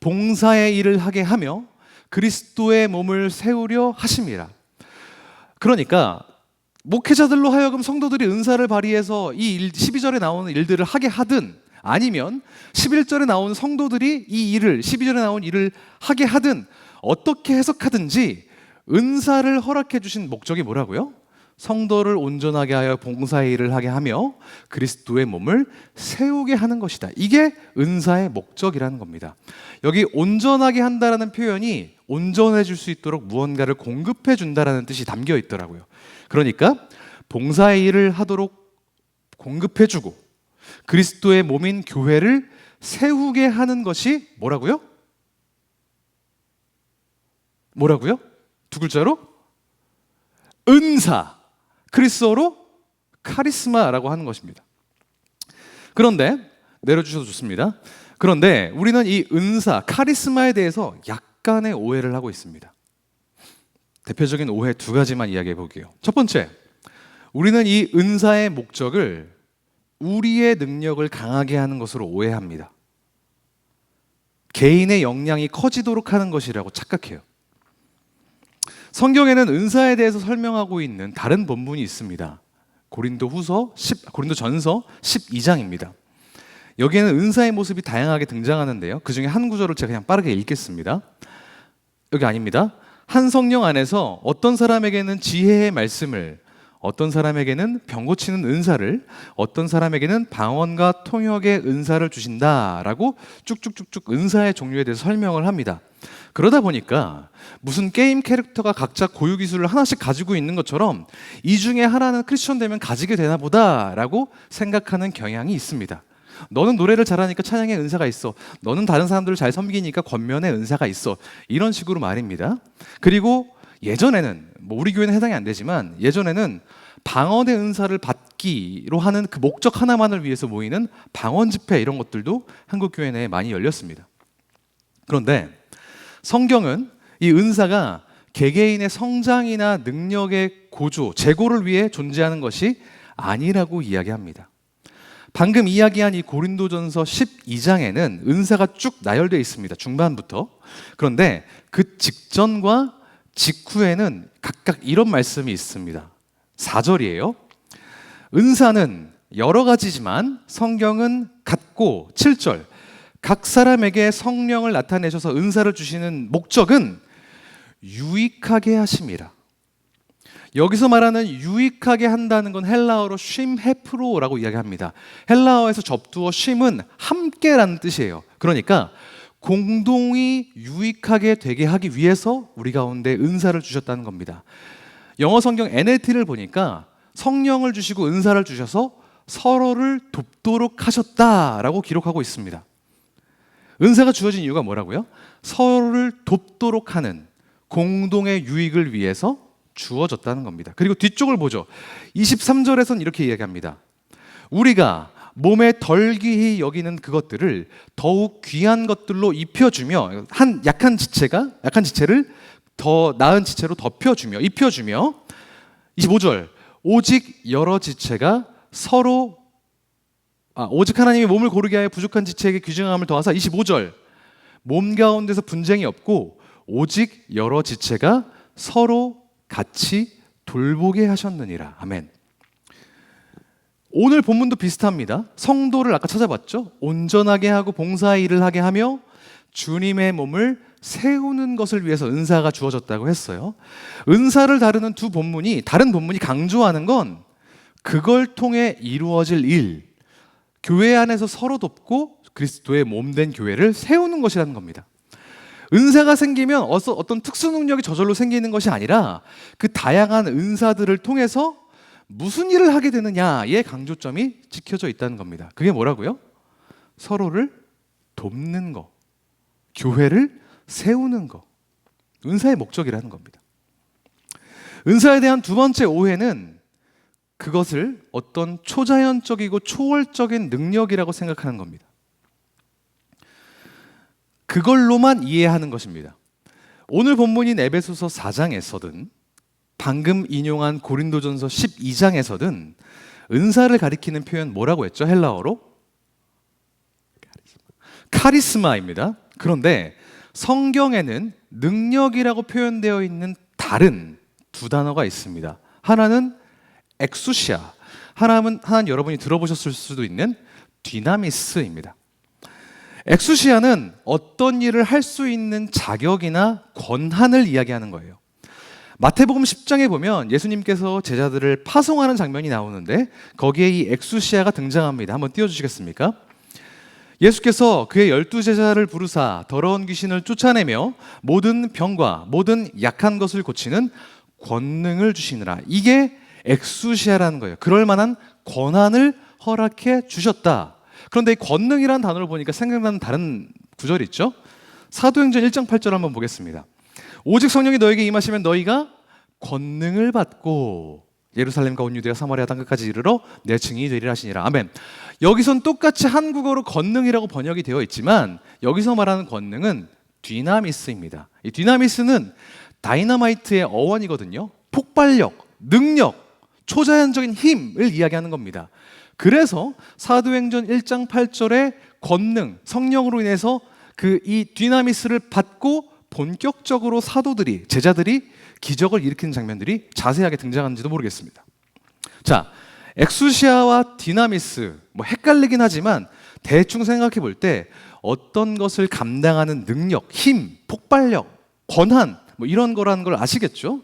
봉사의 일을 하게 하며 그리스도의 몸을 세우려 하심이라. 그러니까 목회자들로 하여금 성도들이 은사를 발휘해서 이 12절에 나오는 일들을 하게 하든 아니면 11절에 나온 성도들이 이 일을 12절에 나온 일을 하게 하든 어떻게 해석하든지 은사를 허락해 주신 목적이 뭐라고요? 성도를 온전하게 하여 봉사의 일을 하게 하며 그리스도의 몸을 세우게 하는 것이다. 이게 은사의 목적이라는 겁니다. 여기 온전하게 한다라는 표현이 온전해질 수 있도록 무언가를 공급해 준다라는 뜻이 담겨 있더라고요. 그러니까 봉사의 일을 하도록 공급해 주고 그리스도의 몸인 교회를 세우게 하는 것이 뭐라고요? 두 글자로? 은사. 그리스어로 카리스마라고 하는 것입니다. 그런데 내려주셔도 좋습니다. 그런데 우리는 이 은사, 카리스마에 대해서 약간의 오해를 하고 있습니다. 대표적인 오해 두 가지만 이야기해 볼게요. 첫 번째, 우리는 이 은사의 목적을 우리의 능력을 강하게 하는 것으로 오해합니다. 개인의 역량이 커지도록 하는 것이라고 착각해요. 성경에는 은사에 대해서 설명하고 있는 다른 본문이 있습니다. 고린도전서 12장입니다. 여기에는 은사의 모습이 다양하게 등장하는데요. 그 중에 한 구절을 제가 그냥 빠르게 읽겠습니다. 여기 아닙니다. 한 성령 안에서 어떤 사람에게는 지혜의 말씀을, 어떤 사람에게는 병 고치는 은사를, 어떤 사람에게는 방언과 통역의 은사를 주신다라고 쭉쭉쭉쭉 은사의 종류에 대해서 설명을 합니다. 그러다 보니까 무슨 게임 캐릭터가 각자 고유 기술을 하나씩 가지고 있는 것처럼 이 중에 하나는 크리스천 되면 가지게 되나 보다라고 생각하는 경향이 있습니다. 너는 노래를 잘하니까 찬양의 은사가 있어. 너는 다른 사람들을 잘 섬기니까 권면의 은사가 있어. 이런 식으로 말입니다. 그리고 예전에는 우리 교회는 해당이 안 되지만 예전에는 방언의 은사를 받기로 하는 그 목적 하나만을 위해서 모이는 방언 집회 이런 것들도 한국 교회 내에 많이 열렸습니다. 그런데 성경은 이 은사가 개개인의 성장이나 능력의 고조, 재고를 위해 존재하는 것이 아니라고 이야기합니다. 방금 이야기한 이 고린도전서 12장에는 은사가 쭉 나열되어 있습니다. 중반부터. 그런데 그 직전과 직후에는 각각 이런 말씀이 있습니다. 4절이에요. 은사는 여러 가지지만 성경은 같고 7절. 각 사람에게 성령을 나타내셔서 은사를 주시는 목적은 유익하게 하심이라. 여기서 말하는 유익하게 한다는 건 헬라어로 쉼헤프로라고 이야기합니다. 헬라어에서 접두어 쉼은 함께라는 뜻이에요. 그러니까 공동이 유익하게 되게 하기 위해서 우리 가운데 은사를 주셨다는 겁니다. 영어 성경 NLT를 보니까 성령을 주시고 은사를 주셔서 서로를 돕도록 하셨다라고 기록하고 있습니다. 은사가 주어진 이유가 뭐라고요? 서로를 돕도록 하는 공동의 유익을 위해서 주어졌다는 겁니다. 그리고 뒤쪽을 보죠. 23절에서는 이렇게 이야기합니다. 우리가 몸에 덜 귀히 여기는 그것들을 더욱 귀한 것들로 입혀주며 한 약한 지체를 더 나은 지체로 덮여주며 입혀주며 25절 오직 여러 지체가 서로 오직 하나님이 몸을 고르게 하여 부족한 지체에게 귀중함을 더하사 25절 몸 가운데서 분쟁이 없고 오직 여러 지체가 서로 같이 돌보게 하셨느니라. 아멘. 오늘 본문도 비슷합니다. 성도를 아까 찾아봤죠. 온전하게 하고 봉사의 일을 하게 하며 주님의 몸을 세우는 것을 위해서 은사가 주어졌다고 했어요. 은사를 다루는 다른 본문이 강조하는 건 그걸 통해 이루어질 일, 교회 안에서 서로 돕고 그리스도의 몸된 교회를 세우는 것이라는 겁니다. 은사가 생기면 어떤 특수 능력이 저절로 생기는 것이 아니라 그 다양한 은사들을 통해서 무슨 일을 하게 되느냐의 강조점이 지켜져 있다는 겁니다. 그게 뭐라고요? 서로를 돕는 거, 교회를 세우는 거, 은사의 목적이라는 겁니다. 은사에 대한 두 번째 오해는 그것을 어떤 초자연적이고 초월적인 능력이라고 생각하는 겁니다. 그걸로만 이해하는 것입니다. 오늘 본문인 에베소서 4장에서든 방금 인용한 고린도전서 12장에서든 은사를 가리키는 표현 뭐라고 했죠? 헬라어로? 카리스마입니다. 그런데 성경에는 능력이라고 표현되어 있는 다른 두 단어가 있습니다. 하나는 엑수시아, 하나는 여러분이 들어보셨을 수도 있는 디나미스입니다. 엑수시아는 어떤 일을 할 수 있는 자격이나 권한을 이야기하는 거예요. 마태복음 10장에 보면 예수님께서 제자들을 파송하는 장면이 나오는데 거기에 이 엑수시아가 등장합니다. 한번 띄워주시겠습니까? 예수께서 그의 12제자를 부르사 더러운 귀신을 쫓아내며 모든 병과 모든 약한 것을 고치는 권능을 주시느라. 이게 엑수시아라는 거예요. 그럴 만한 권한을 허락해 주셨다. 그런데 이 권능이라는 단어를 보니까 생각나는 다른 구절이 있죠. 사도행전 1장 8절 한번 보겠습니다. 오직 성령이 너에게 임하시면 너희가 권능을 받고 예루살렘과 온 유대와 사마리아 땅끝까지 이르러 내 증인이 되리라 하시니라. 아멘. 여기선 똑같이 한국어로 권능이라고 번역이 되어 있지만 여기서 말하는 권능은 디나미스입니다. 이 디나미스는 다이너마이트의 어원이거든요. 폭발력, 능력, 초자연적인 힘을 이야기하는 겁니다. 그래서 사도행전 1장 8절의 권능, 성령으로 인해서 이 디나미스를 받고 본격적으로 제자들이 기적을 일으키는 장면들이 자세하게 등장하는지도 모르겠습니다. 자, 엑수시아와 디나미스 헷갈리긴 하지만 대충 생각해 볼 때 어떤 것을 감당하는 능력, 힘, 폭발력, 권한 이런 거라는 걸 아시겠죠?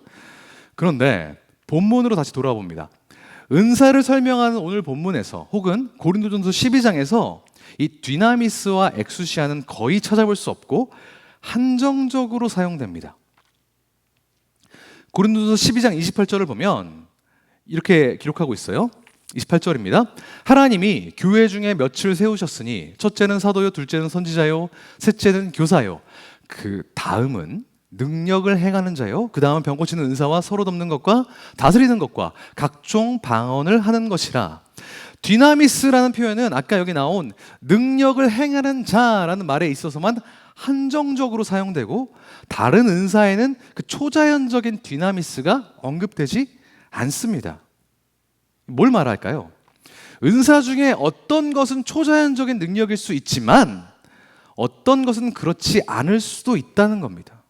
그런데 본문으로 다시 돌아와 봅니다. 은사를 설명하는 오늘 본문에서 혹은 고린도전서 12장에서 이 디나미스와 엑수시아는 거의 찾아볼 수 없고 한정적으로 사용됩니다. 고린도전서 12장 28절을 보면 이렇게 기록하고 있어요. 28절입니다. 하나님이 교회 중에 몇을 세우셨으니 첫째는 사도요, 둘째는 선지자요, 셋째는 교사요. 그 다음은 능력을 행하는 자요. 그 다음은 병 고치는 은사와 서로 돕는 것과 다스리는 것과 각종 방언을 하는 것이라. 디나미스라는 표현은 아까 여기 나온 능력을 행하는 자라는 말에 있어서만 한정적으로 사용되고, 다른 은사에는 그 초자연적인 디나미스가 언급되지 않습니다. 뭘 말할까요? 은사 중에 어떤 것은 초자연적인 능력일 수 있지만 어떤 것은 그렇지 않을 수도 있다는 겁니다.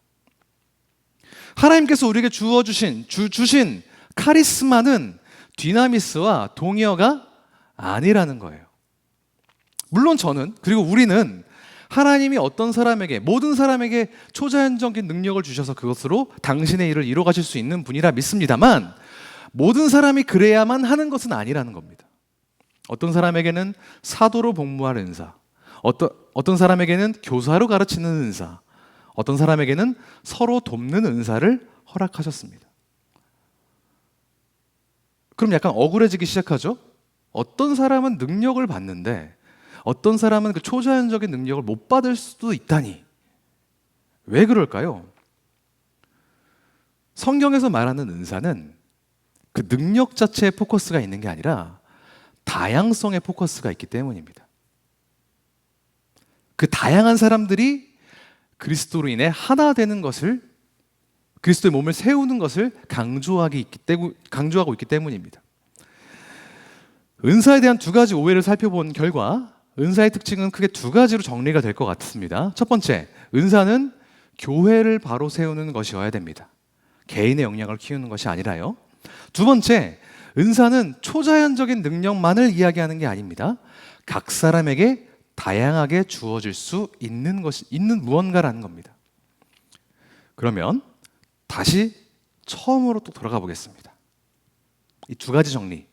하나님께서 우리에게 주신 카리스마는 디나미스와 동의어가 아니라는 거예요. 물론 저는, 그리고 우리는 하나님이 어떤 사람에게, 모든 사람에게 초자연적인 능력을 주셔서 그것으로 당신의 일을 이루어 가실 수 있는 분이라 믿습니다만, 모든 사람이 그래야만 하는 것은 아니라는 겁니다. 어떤 사람에게는 사도로 복무할 은사, 어떤 사람에게는 교사로 가르치는 은사, 어떤 사람에게는 서로 돕는 은사를 허락하셨습니다. 그럼 약간 억울해지기 시작하죠? 어떤 사람은 능력을 받는데 어떤 사람은 그 초자연적인 능력을 못 받을 수도 있다니. 왜 그럴까요? 성경에서 말하는 은사는 그 능력 자체에 포커스가 있는 게 아니라 다양성에 포커스가 있기 때문입니다. 그 다양한 사람들이 그리스도로 인해 하나 되는 것을, 그리스도의 몸을 세우는 것을 강조하고 있기 때문입니다. 은사에 대한 두 가지 오해를 살펴본 결과 은사의 특징은 크게 두 가지로 정리가 될 것 같습니다. 첫 번째, 은사는 교회를 바로 세우는 것이어야 됩니다. 개인의 역량을 키우는 것이 아니라요. 두 번째, 은사는 초자연적인 능력만을 이야기하는 게 아닙니다. 각 사람에게 다양하게 주어질 수 있는 무언가라는 겁니다. 그러면 다시 처음으로 또 돌아가 보겠습니다. 이 두 가지 정리.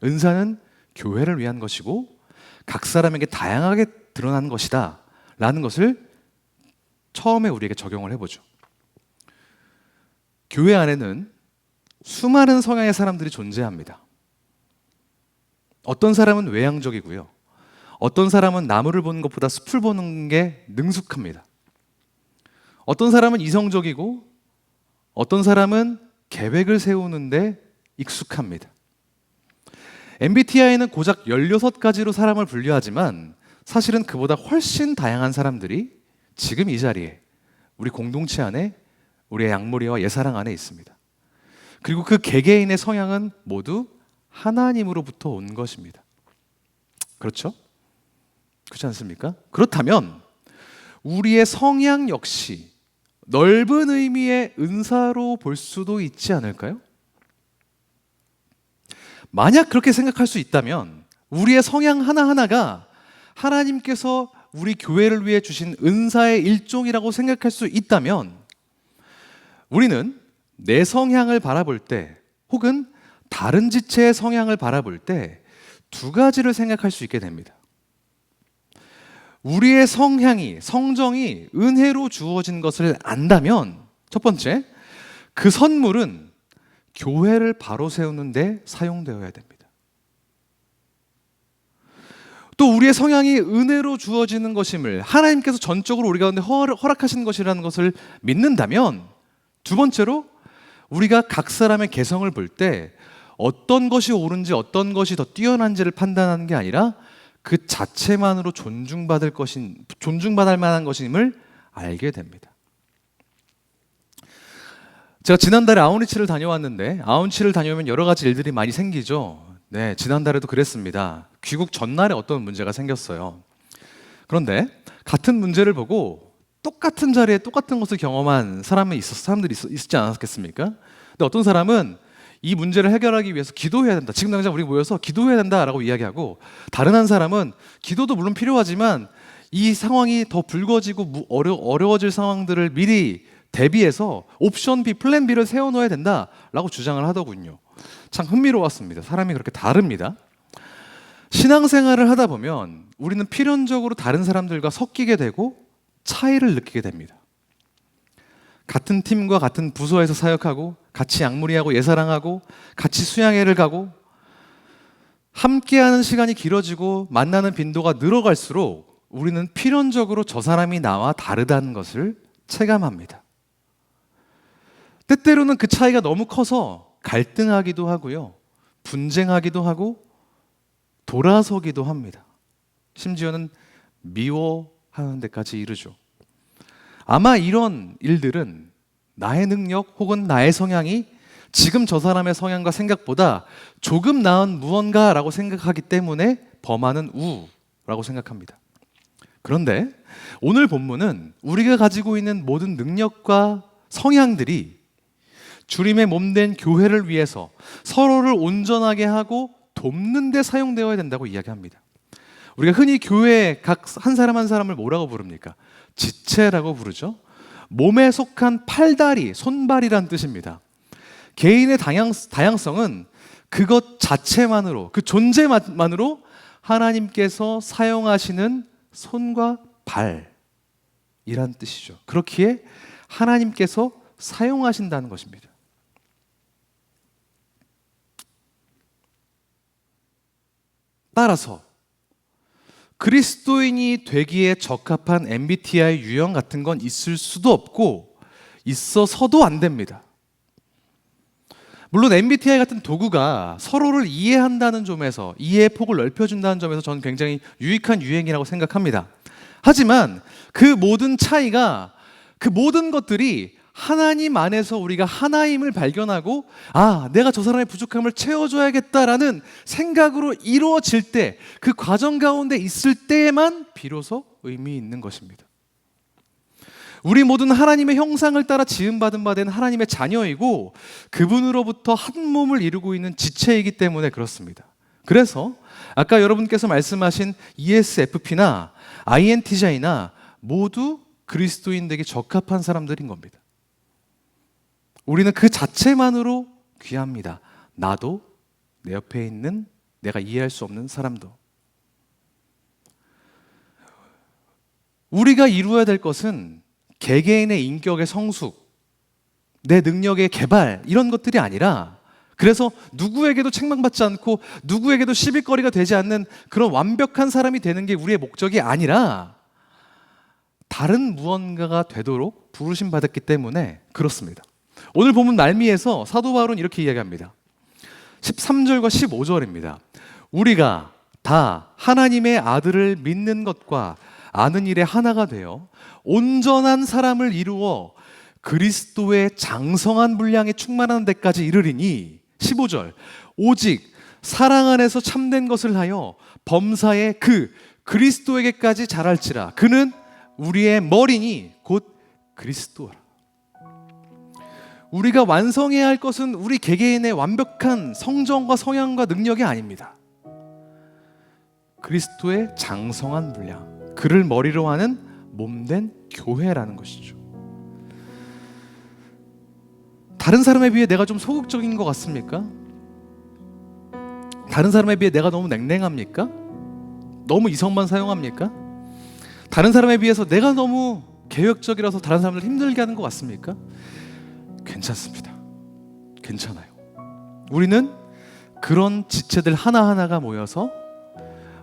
은사는 교회를 위한 것이고 각 사람에게 다양하게 드러나는 것이다 라는 것을 처음에 우리에게 적용을 해보죠. 교회 안에는 수많은 성향의 사람들이 존재합니다. 어떤 사람은 외향적이고요. 어떤 사람은 나무를 보는 것보다 숲을 보는 게 능숙합니다. 어떤 사람은 이성적이고 어떤 사람은 계획을 세우는데 익숙합니다. MBTI는 고작 16가지로 사람을 분류하지만 사실은 그보다 훨씬 다양한 사람들이 지금 이 자리에, 우리 공동체 안에, 우리의 양무리와 예사랑 안에 있습니다. 그리고 그 개개인의 성향은 모두 하나님으로부터 온 것입니다. 그렇죠? 그렇지 않습니까? 그렇다면 우리의 성향 역시 넓은 의미의 은사로 볼 수도 있지 않을까요? 만약 그렇게 생각할 수 있다면 우리의 성향 하나하나가 하나님께서 우리 교회를 위해 주신 은사의 일종이라고 생각할 수 있다면 우리는 내 성향을 바라볼 때 혹은 다른 지체의 성향을 바라볼 때 두 가지를 생각할 수 있게 됩니다. 우리의 성정이 은혜로 주어진 것을 안다면 첫 번째, 그 선물은 교회를 바로 세우는 데 사용되어야 됩니다. 또 우리의 성향이 은혜로 주어지는 것임을 하나님께서 전적으로 우리 가운데 허락하신 것이라는 것을 믿는다면 두 번째로 우리가 각 사람의 개성을 볼 때 어떤 것이 옳은지 어떤 것이 더 뛰어난지를 판단하는 게 아니라 그 자체만으로 존중받을 만한 것임을 알게 됩니다. 제가 지난달에 아우니치를 다녀왔는데 아우니치를 다녀오면 여러 가지 일들이 많이 생기죠. 네, 지난달에도 그랬습니다. 귀국 전날에 어떤 문제가 생겼어요. 그런데 같은 문제를 보고 똑같은 자리에 똑같은 것을 경험한 사람들이 있지 않았겠습니까? 근데 어떤 사람은 이 문제를 해결하기 위해서 기도해야 된다. 지금 당장 우리 모여서 기도해야 된다라고 이야기하고, 다른 한 사람은 기도도 물론 필요하지만 이 상황이 더 불거지고 어려워질 상황들을 미리 대비해서 옵션 B, 플랜 B를 세워놓아야 된다라고 주장을 하더군요. 참 흥미로웠습니다. 사람이 그렇게 다릅니다. 신앙생활을 하다 보면 우리는 필연적으로 다른 사람들과 섞이게 되고 차이를 느끼게 됩니다. 같은 팀과 같은 부서에서 사역하고 같이 양무리하고 예사랑하고 같이 수양회를 가고 함께하는 시간이 길어지고 만나는 빈도가 늘어갈수록 우리는 필연적으로 저 사람이 나와 다르다는 것을 체감합니다. 때때로는 그 차이가 너무 커서 갈등하기도 하고요, 분쟁하기도 하고 돌아서기도 합니다. 심지어는 미워하는 데까지 이르죠. 아마 이런 일들은 나의 능력 혹은 나의 성향이 지금 저 사람의 성향과 생각보다 조금 나은 무언가라고 생각하기 때문에 범하는 우라고 생각합니다. 그런데 오늘 본문은 우리가 가지고 있는 모든 능력과 성향들이 주님의 몸된 교회를 위해서 서로를 온전하게 하고 돕는 데 사용되어야 된다고 이야기합니다. 우리가 흔히 교회 각 한 사람 한 사람을 뭐라고 부릅니까? 지체라고 부르죠. 몸에 속한 팔다리, 손발이란 뜻입니다. 개인의 다양성은 그것 자체만으로, 그 존재만으로 하나님께서 사용하시는 손과 발이란 뜻이죠. 그렇기에 하나님께서 사용하신다는 것입니다. 따라서 그리스도인이 되기에 적합한 MBTI 유형 같은 건 있을 수도 없고 있어서도 안 됩니다. 물론 MBTI 같은 도구가 서로를 이해한다는 점에서, 이해의 폭을 넓혀준다는 점에서 저는 굉장히 유익한 유행이라고 생각합니다. 하지만 그 모든 차이가, 그 모든 것들이 하나님 안에서 우리가 하나임을 발견하고, 아, 내가 저 사람의 부족함을 채워줘야겠다라는 생각으로 이루어질 때, 그 과정 가운데 있을 때에만 비로소 의미 있는 것입니다. 우리 모두는 하나님의 형상을 따라 지음받은 바 된 하나님의 자녀이고 그분으로부터 한 몸을 이루고 있는 지체이기 때문에 그렇습니다. 그래서 아까 여러분께서 말씀하신 ESFP나 INTJ나 모두 그리스도인 되기 적합한 사람들인 겁니다. 우리는 그 자체만으로 귀합니다. 나도, 내 옆에 있는 내가 이해할 수 없는 사람도. 우리가 이루어야 될 것은 개개인의 인격의 성숙, 내 능력의 개발, 이런 것들이 아니라, 그래서 누구에게도 책망받지 않고 누구에게도 시비거리가 되지 않는 그런 완벽한 사람이 되는 게 우리의 목적이 아니라 다른 무언가가 되도록 부르심 받았기 때문에 그렇습니다. 오늘 본문 말미에서 사도 바울은 이렇게 이야기합니다. 13절과 15절입니다. 우리가 다 하나님의 아들을 믿는 것과 아는 일에 하나가 되어 온전한 사람을 이루어 그리스도의 장성한 분량에 충만하는 데까지 이르리니, 15절, 오직 사랑 안에서 참된 것을 하여 범사에 그 그리스도에게까지 자랄지라. 그는 우리의 머리니 곧 그리스도라. 우리가 완성해야 할 것은 우리 개개인의 완벽한 성정과 성향과 능력이 아닙니다. 그리스도의 장성한 분량, 그를 머리로 하는 몸된 교회라는 것이죠. 다른 사람에 비해 내가 좀 소극적인 것 같습니까? 다른 사람에 비해 내가 너무 냉랭합니까? 너무 이성만 사용합니까? 다른 사람에 비해서 내가 너무 계획적이라서 다른 사람들 힘들게 하는 것 같습니까? 괜찮습니다. 괜찮아요. 우리는 그런 지체들 하나하나가 모여서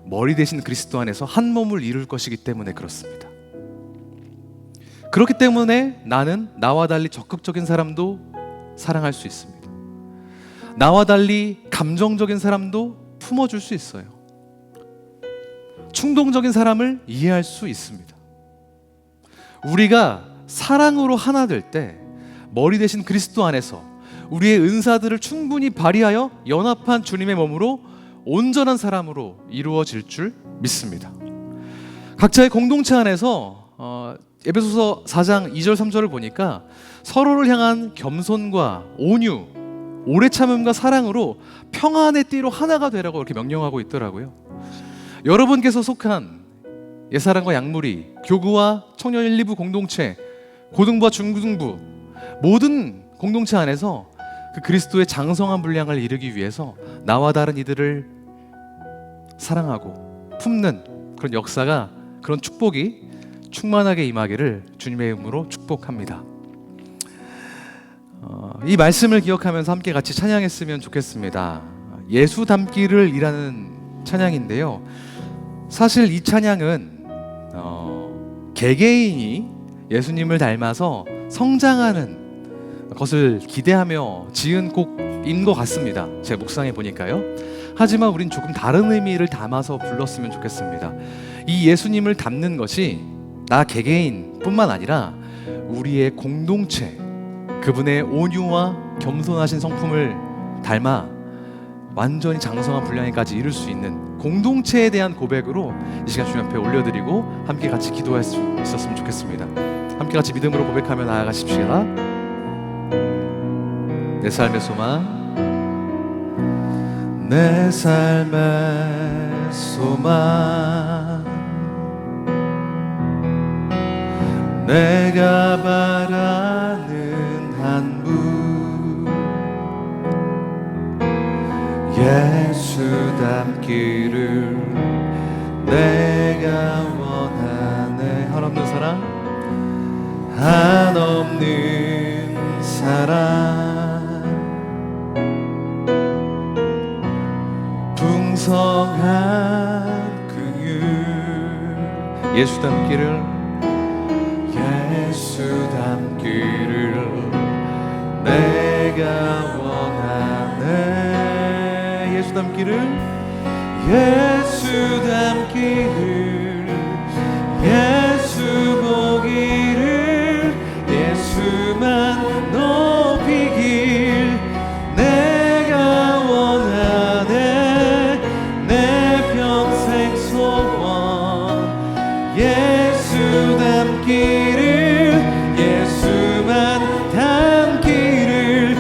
머리 대신 그리스도 안에서 한 몸을 이룰 것이기 때문에 그렇습니다. 그렇기 때문에 나는 나와 달리 적극적인 사람도 사랑할 수 있습니다. 나와 달리 감정적인 사람도 품어줄 수 있어요. 충동적인 사람을 이해할 수 있습니다. 우리가 사랑으로 하나 될 때 머리 대신 그리스도 안에서 우리의 은사들을 충분히 발휘하여 연합한 주님의 몸으로 온전한 사람으로 이루어질 줄 믿습니다. 각자의 공동체 안에서 에베소서 4장 2절 3절을 보니까 서로를 향한 겸손과 온유, 오래 참음과 사랑으로 평안의 띠로 하나가 되라고 이렇게 명령하고 있더라고요. 여러분께서 속한 예사랑과 양무리, 교구와 청년 1, 2부 공동체, 고등부와 중등부 모든 공동체 안에서 그 그리스도의 장성한 분량을 이루기 위해서 나와 다른 이들을 사랑하고 품는 그런 역사가, 그런 축복이 충만하게 임하기를 주님의 이름으로 축복합니다. 이 말씀을 기억하면서 함께 같이 찬양했으면 좋겠습니다. 예수 닮기를 이라는 찬양인데요. 사실 이 찬양은 개개인이 예수님을 닮아서 성장하는 것을 기대하며 지은 곡인 것 같습니다. 제 묵상해 보니까요. 하지만 우린 조금 다른 의미를 담아서 불렀으면 좋겠습니다. 이 예수님을 담는 것이 나 개개인뿐만 아니라 우리의 공동체, 그분의 온유와 겸손하신 성품을 닮아 완전히 장성한 분량에까지 이룰 수 있는 공동체에 대한 고백으로 이 시간 주님 앞에 올려드리고 함께 같이 기도할 수 있었으면 좋겠습니다. 함께 같이 믿음으로 고백하며 나아가십시다. 내 삶의 소망, 내 삶의 소망, 내가 바라는 한 분, 예수 닮기를 내가 원하네. 한없는 사랑, 한없는 사랑, 풍성한 긍휼, 예수 닮기를, 예수 닮기를 내가 원하네. 예수 닮기를, 예수 닮기를, 예수 보기를, 예수만 높이길 내가 원하네. 내 평생 소원, 예수 닮기를, 예수만 닮기를.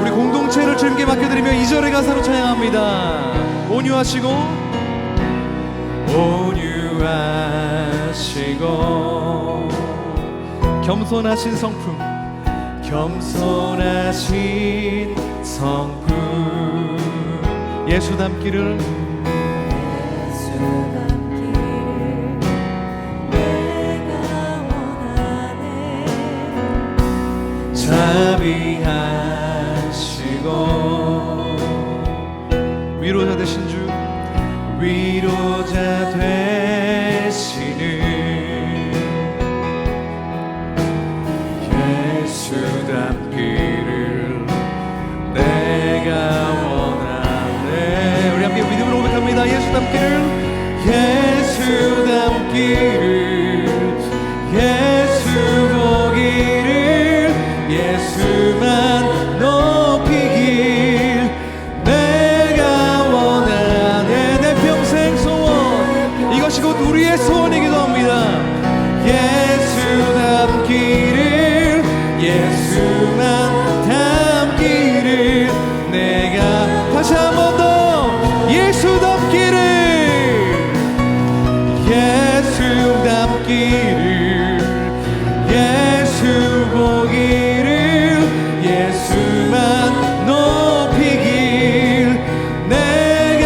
우리 공동체를 주님께 맡겨드리며 2절의 가사로 찬양합니다. 온유하시고 온유하시고 겸손하신 성품, 겸손하신 성품, 예수 닮기를, 예수 닮기를 내가 원하네. 자비하시고 위로자 되신 주, 위로자 되시는 예수 닮기를 내가 원하네. 우리 함께 믿음으로 고백합니다. 예수 닮기를, 예수 닮기를, 예수 보기를, 예수만 높이길 내가 원하네. 내 평생 소원, 이것이 곧 우리의 소원이기도 합니다. 예수 닮기를, 예수만 닮기를 내가, 다시 한 번 더, 예수 닮기를, 예수 닮기를, 예수 보기를, 예수만 높이길 내가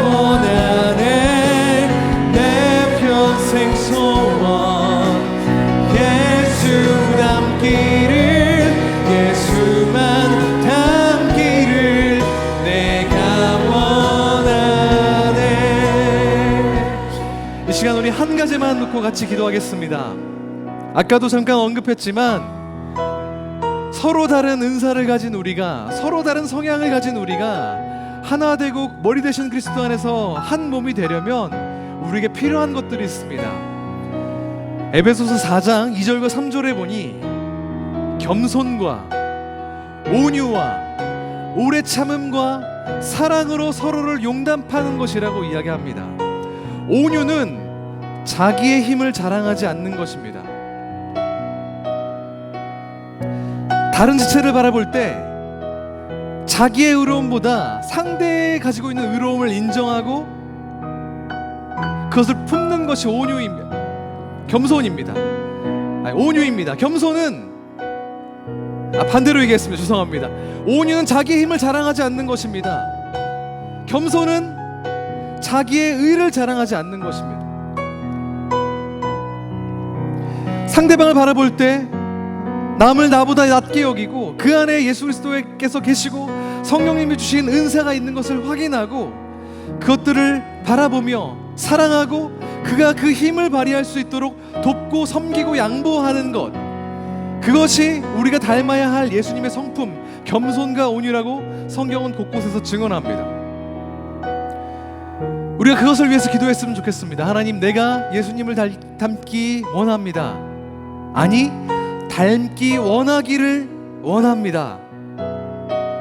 원하네. 내 평생 소원, 예수 닮기를, 예수만 닮기를 내가 원하네. 이 시간 우리 한 가지만 놓고 같이 기도하겠습니다. 아까도 잠깐 언급했지만 서로 다른 은사를 가진 우리가, 서로 다른 성향을 가진 우리가 하나 되고 머리 되신 그리스도 안에서 한 몸이 되려면 우리에게 필요한 것들이 있습니다. 에베소서 4장 2절과 3절에 보니 겸손과 온유와 오래 참음과 사랑으로 서로를 용납하는 것이라고 이야기합니다. 온유는 자기의 힘을 자랑하지 않는 것입니다. 다른 지체를 바라볼 때 자기의 의로움보다 상대가 가지고 있는 의로움을 인정하고 그것을 품는 것이 온유입니다. 겸손입니다. 온유입니다. 겸손은 반대로 얘기했습니다. 죄송합니다. 온유는 자기의 힘을 자랑하지 않는 것입니다. 겸손은 자기의 의를 자랑하지 않는 것입니다. 상대방을 바라볼 때 남을 나보다 낮게 여기고 그 안에 예수 그리스도께서 계시고 성령님이 주신 은사가 있는 것을 확인하고 그것들을 바라보며 사랑하고 그가 그 힘을 발휘할 수 있도록 돕고 섬기고 양보하는 것, 그것이 우리가 닮아야 할 예수님의 성품, 겸손과 온유라고 성경은 곳곳에서 증언합니다. 우리가 그것을 위해서 기도했으면 좋겠습니다. 하나님, 내가 예수님을 닮기 원합니다. 아니, 닮기 원하기를 원합니다.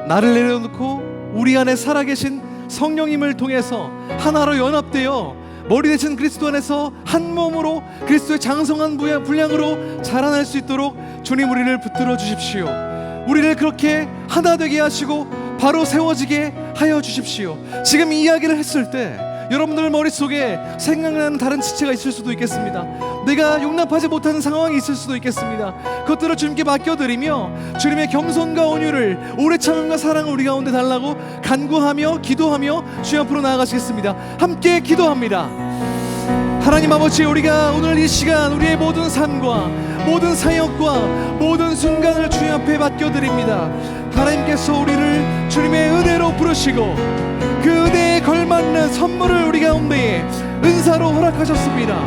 나를 내려놓고 우리 안에 살아계신 성령님을 통해서 하나로 연합되어 머리 대신 그리스도 안에서 한 몸으로 그리스도의 장성한 분량으로 자라날 수 있도록 주님 우리를 붙들어 주십시오. 우리를 그렇게 하나 되게 하시고 바로 세워지게 하여 주십시오. 지금 이 이야기를 했을 때 여러분들 머릿속에 생각나는 다른 지체가 있을 수도 있겠습니다. 내가 용납하지 못하는 상황이 있을 수도 있겠습니다. 그것들을 주님께 맡겨드리며 주님의 겸손과 온유를, 오래 참음과 사랑을 우리 가운데 달라고 간구하며 기도하며 주님 앞으로 나아가시겠습니다. 함께 기도합니다. 하나님 아버지, 우리가 오늘 이 시간 우리의 모든 삶과 모든 사역과 모든 순간을 주님 앞에 맡겨드립니다. 하나님께서 우리를 주님의 은혜로 부르시고 그 은혜에 걸맞는 선물을 우리 가운데에 은사로 허락하셨습니다.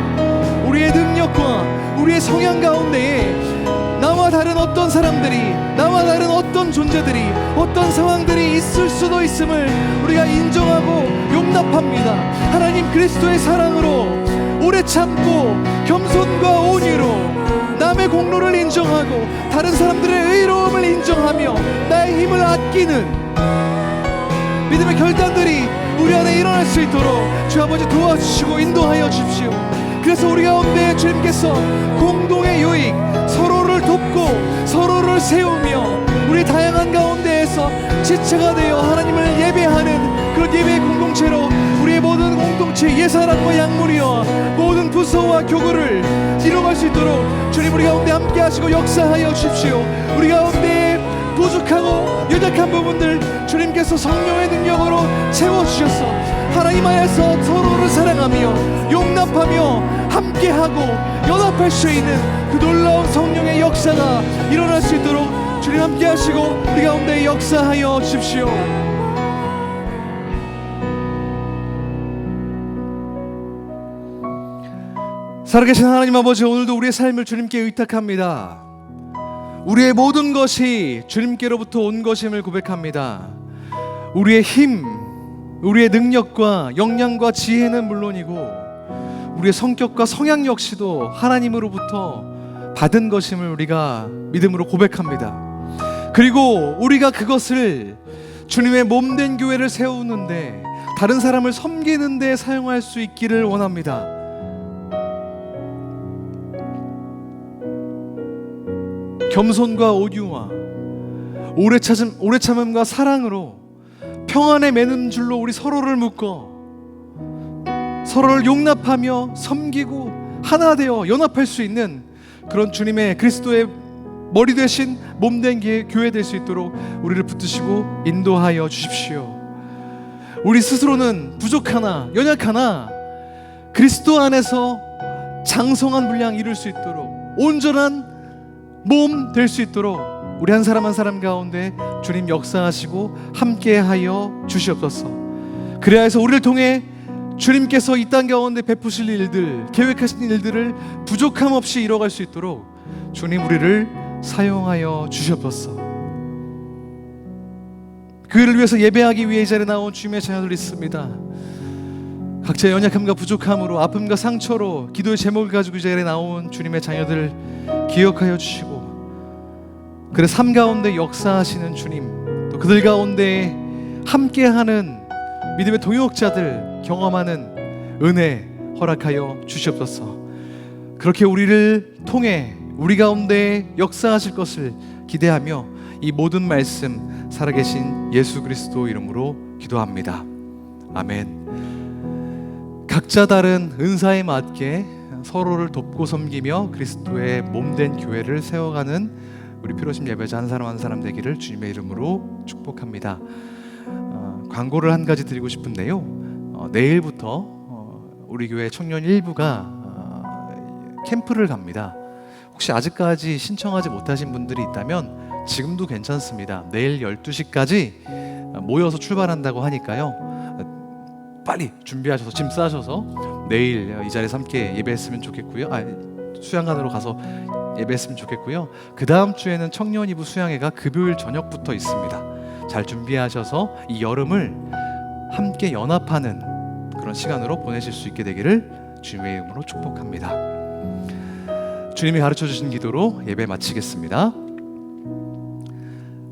우리의 능력과 우리의 성향 가운데에 나와 다른 어떤 사람들이, 나와 다른 어떤 존재들이, 어떤 상황들이 있을 수도 있음을 우리가 인정하고 용납합니다. 하나님, 그리스도의 사랑으로 오래 참고 겸손과 온유로 남의 공로를 인정하고 다른 사람들의 의로움을 인정하며 나의 힘을 아끼는 믿음의 결단들이 우리 안에 일어날 수 있도록 주 아버지 도와주시고 인도하여 주십시오. 그래서 우리 가운데 주님께서 공동의 유익, 서로를 돕고 서로를 세우며 우리 다양한 가운데에서 지체가 되어 하나님을 예배하는 그런 예배의 공동체로 우리의 모든 공동체 예사랑과 약물이와 모든 부서와 교구를 이뤄갈 수 있도록 주님 우리 가운데 함께 하시고 역사하여 주십시오. 우리 가운데 부족하고 연약한 부분들 주님께서 성령의 능력으로 채워주셔서 하나님 안에서 서로를 사랑하며 용납하며 함께하고 연합할 수 있는 그 놀라운 성령의 역사가 일어날 수 있도록 주님 함께 하시고 우리 가운데 역사하여 주십시오. 살아계신 하나님 아버지, 오늘도 우리의 삶을 주님께 의탁합니다. 우리의 모든 것이 주님께로부터 온 것임을 고백합니다. 우리의 힘, 우리의 능력과 역량과 지혜는 물론이고 우리의 성격과 성향 역시도 하나님으로부터 받은 것임을 우리가 믿음으로 고백합니다. 그리고 우리가 그것을 주님의 몸된 교회를 세우는데, 다른 사람을 섬기는 데 사용할 수 있기를 원합니다. 겸손과 온유와 오래 참음과 사랑으로 평안에 매는 줄로 우리 서로를 묶어 서로를 용납하며 섬기고 하나 되어 연합할 수 있는 그런 주님의 그리스도의 머리 되신 몸된 교회 될 수 있도록 우리를 붙드시고 인도하여 주십시오. 우리 스스로는 부족하나 연약하나 그리스도 안에서 장성한 분량 이룰 수 있도록 온전한 몸 될 수 있도록 우리 한 사람 한 사람 가운데 주님 역사하시고 함께하여 주시옵소서. 그래야 해서 우리를 통해 주님께서 이 땅 가운데 베푸실 일들, 계획하신 일들을 부족함 없이 이뤄갈 수 있도록 주님 우리를 사용하여 주시옵소서. 그 일을 위해서 예배하기 위해 이 자리에 나온 주님의 자녀들 있습니다. 각자의 연약함과 부족함으로 아픔과 상처로 기도의 제목을 가지고 이 자리에 나온 주님의 자녀들 기억하여 주시고, 그래 삶 가운데 역사하시는 주님, 또 그들 가운데 함께하는 믿음의 동역자들 경험하는 은혜 허락하여 주시옵소서. 그렇게 우리를 통해 우리 가운데 역사하실 것을 기대하며 이 모든 말씀 살아계신 예수 그리스도 이름으로 기도합니다. 아멘. 각자 다른 은사에 맞게 서로를 돕고 섬기며 그리스도의 몸된 교회를 세워가는 우리 피로심 예배자 한 사람 한 사람 되기를 주님의 이름으로 축복합니다. 광고를 한 가지 드리고 싶은데요. 내일부터 우리 교회 청년 일부가 캠프를 갑니다. 혹시 아직까지 신청하지 못하신 분들이 있다면 지금도 괜찮습니다. 내일 12시까지 모여서 출발한다고 하니까요. 빨리 준비하셔서 짐 싸셔서 내일 이 자리에서 함께 예배했으면 좋겠고요. 수양관으로 가서 예배했으면 좋겠고요. 그 다음 주에는 청년 이부 수양회가 금요일 저녁부터 있습니다. 잘 준비하셔서 이 여름을 함께 연합하는 그런 시간으로 보내실 수 있게 되기를 주님의 이름으로 축복합니다. 주님이 가르쳐 주신 기도로 예배 마치겠습니다.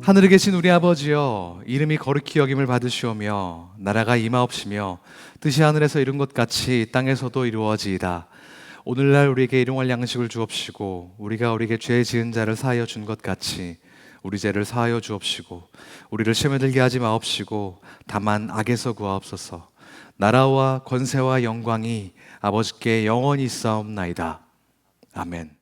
하늘에 계신 우리 아버지여, 이름이 거룩히 여김을 받으시오며 나라가 임하옵시며 뜻이 하늘에서 이룬 것 같이 땅에서도 이루어지이다. 오늘날 우리에게 일용할 양식을 주옵시고 우리가 우리에게 죄 지은 자를 사하여 준 것 같이 우리 죄를 사하여 주옵시고 우리를 시험에 들게 하지 마옵시고 다만 악에서 구하옵소서. 나라와 권세와 영광이 아버지께 영원히 있사옵나이다. 아멘.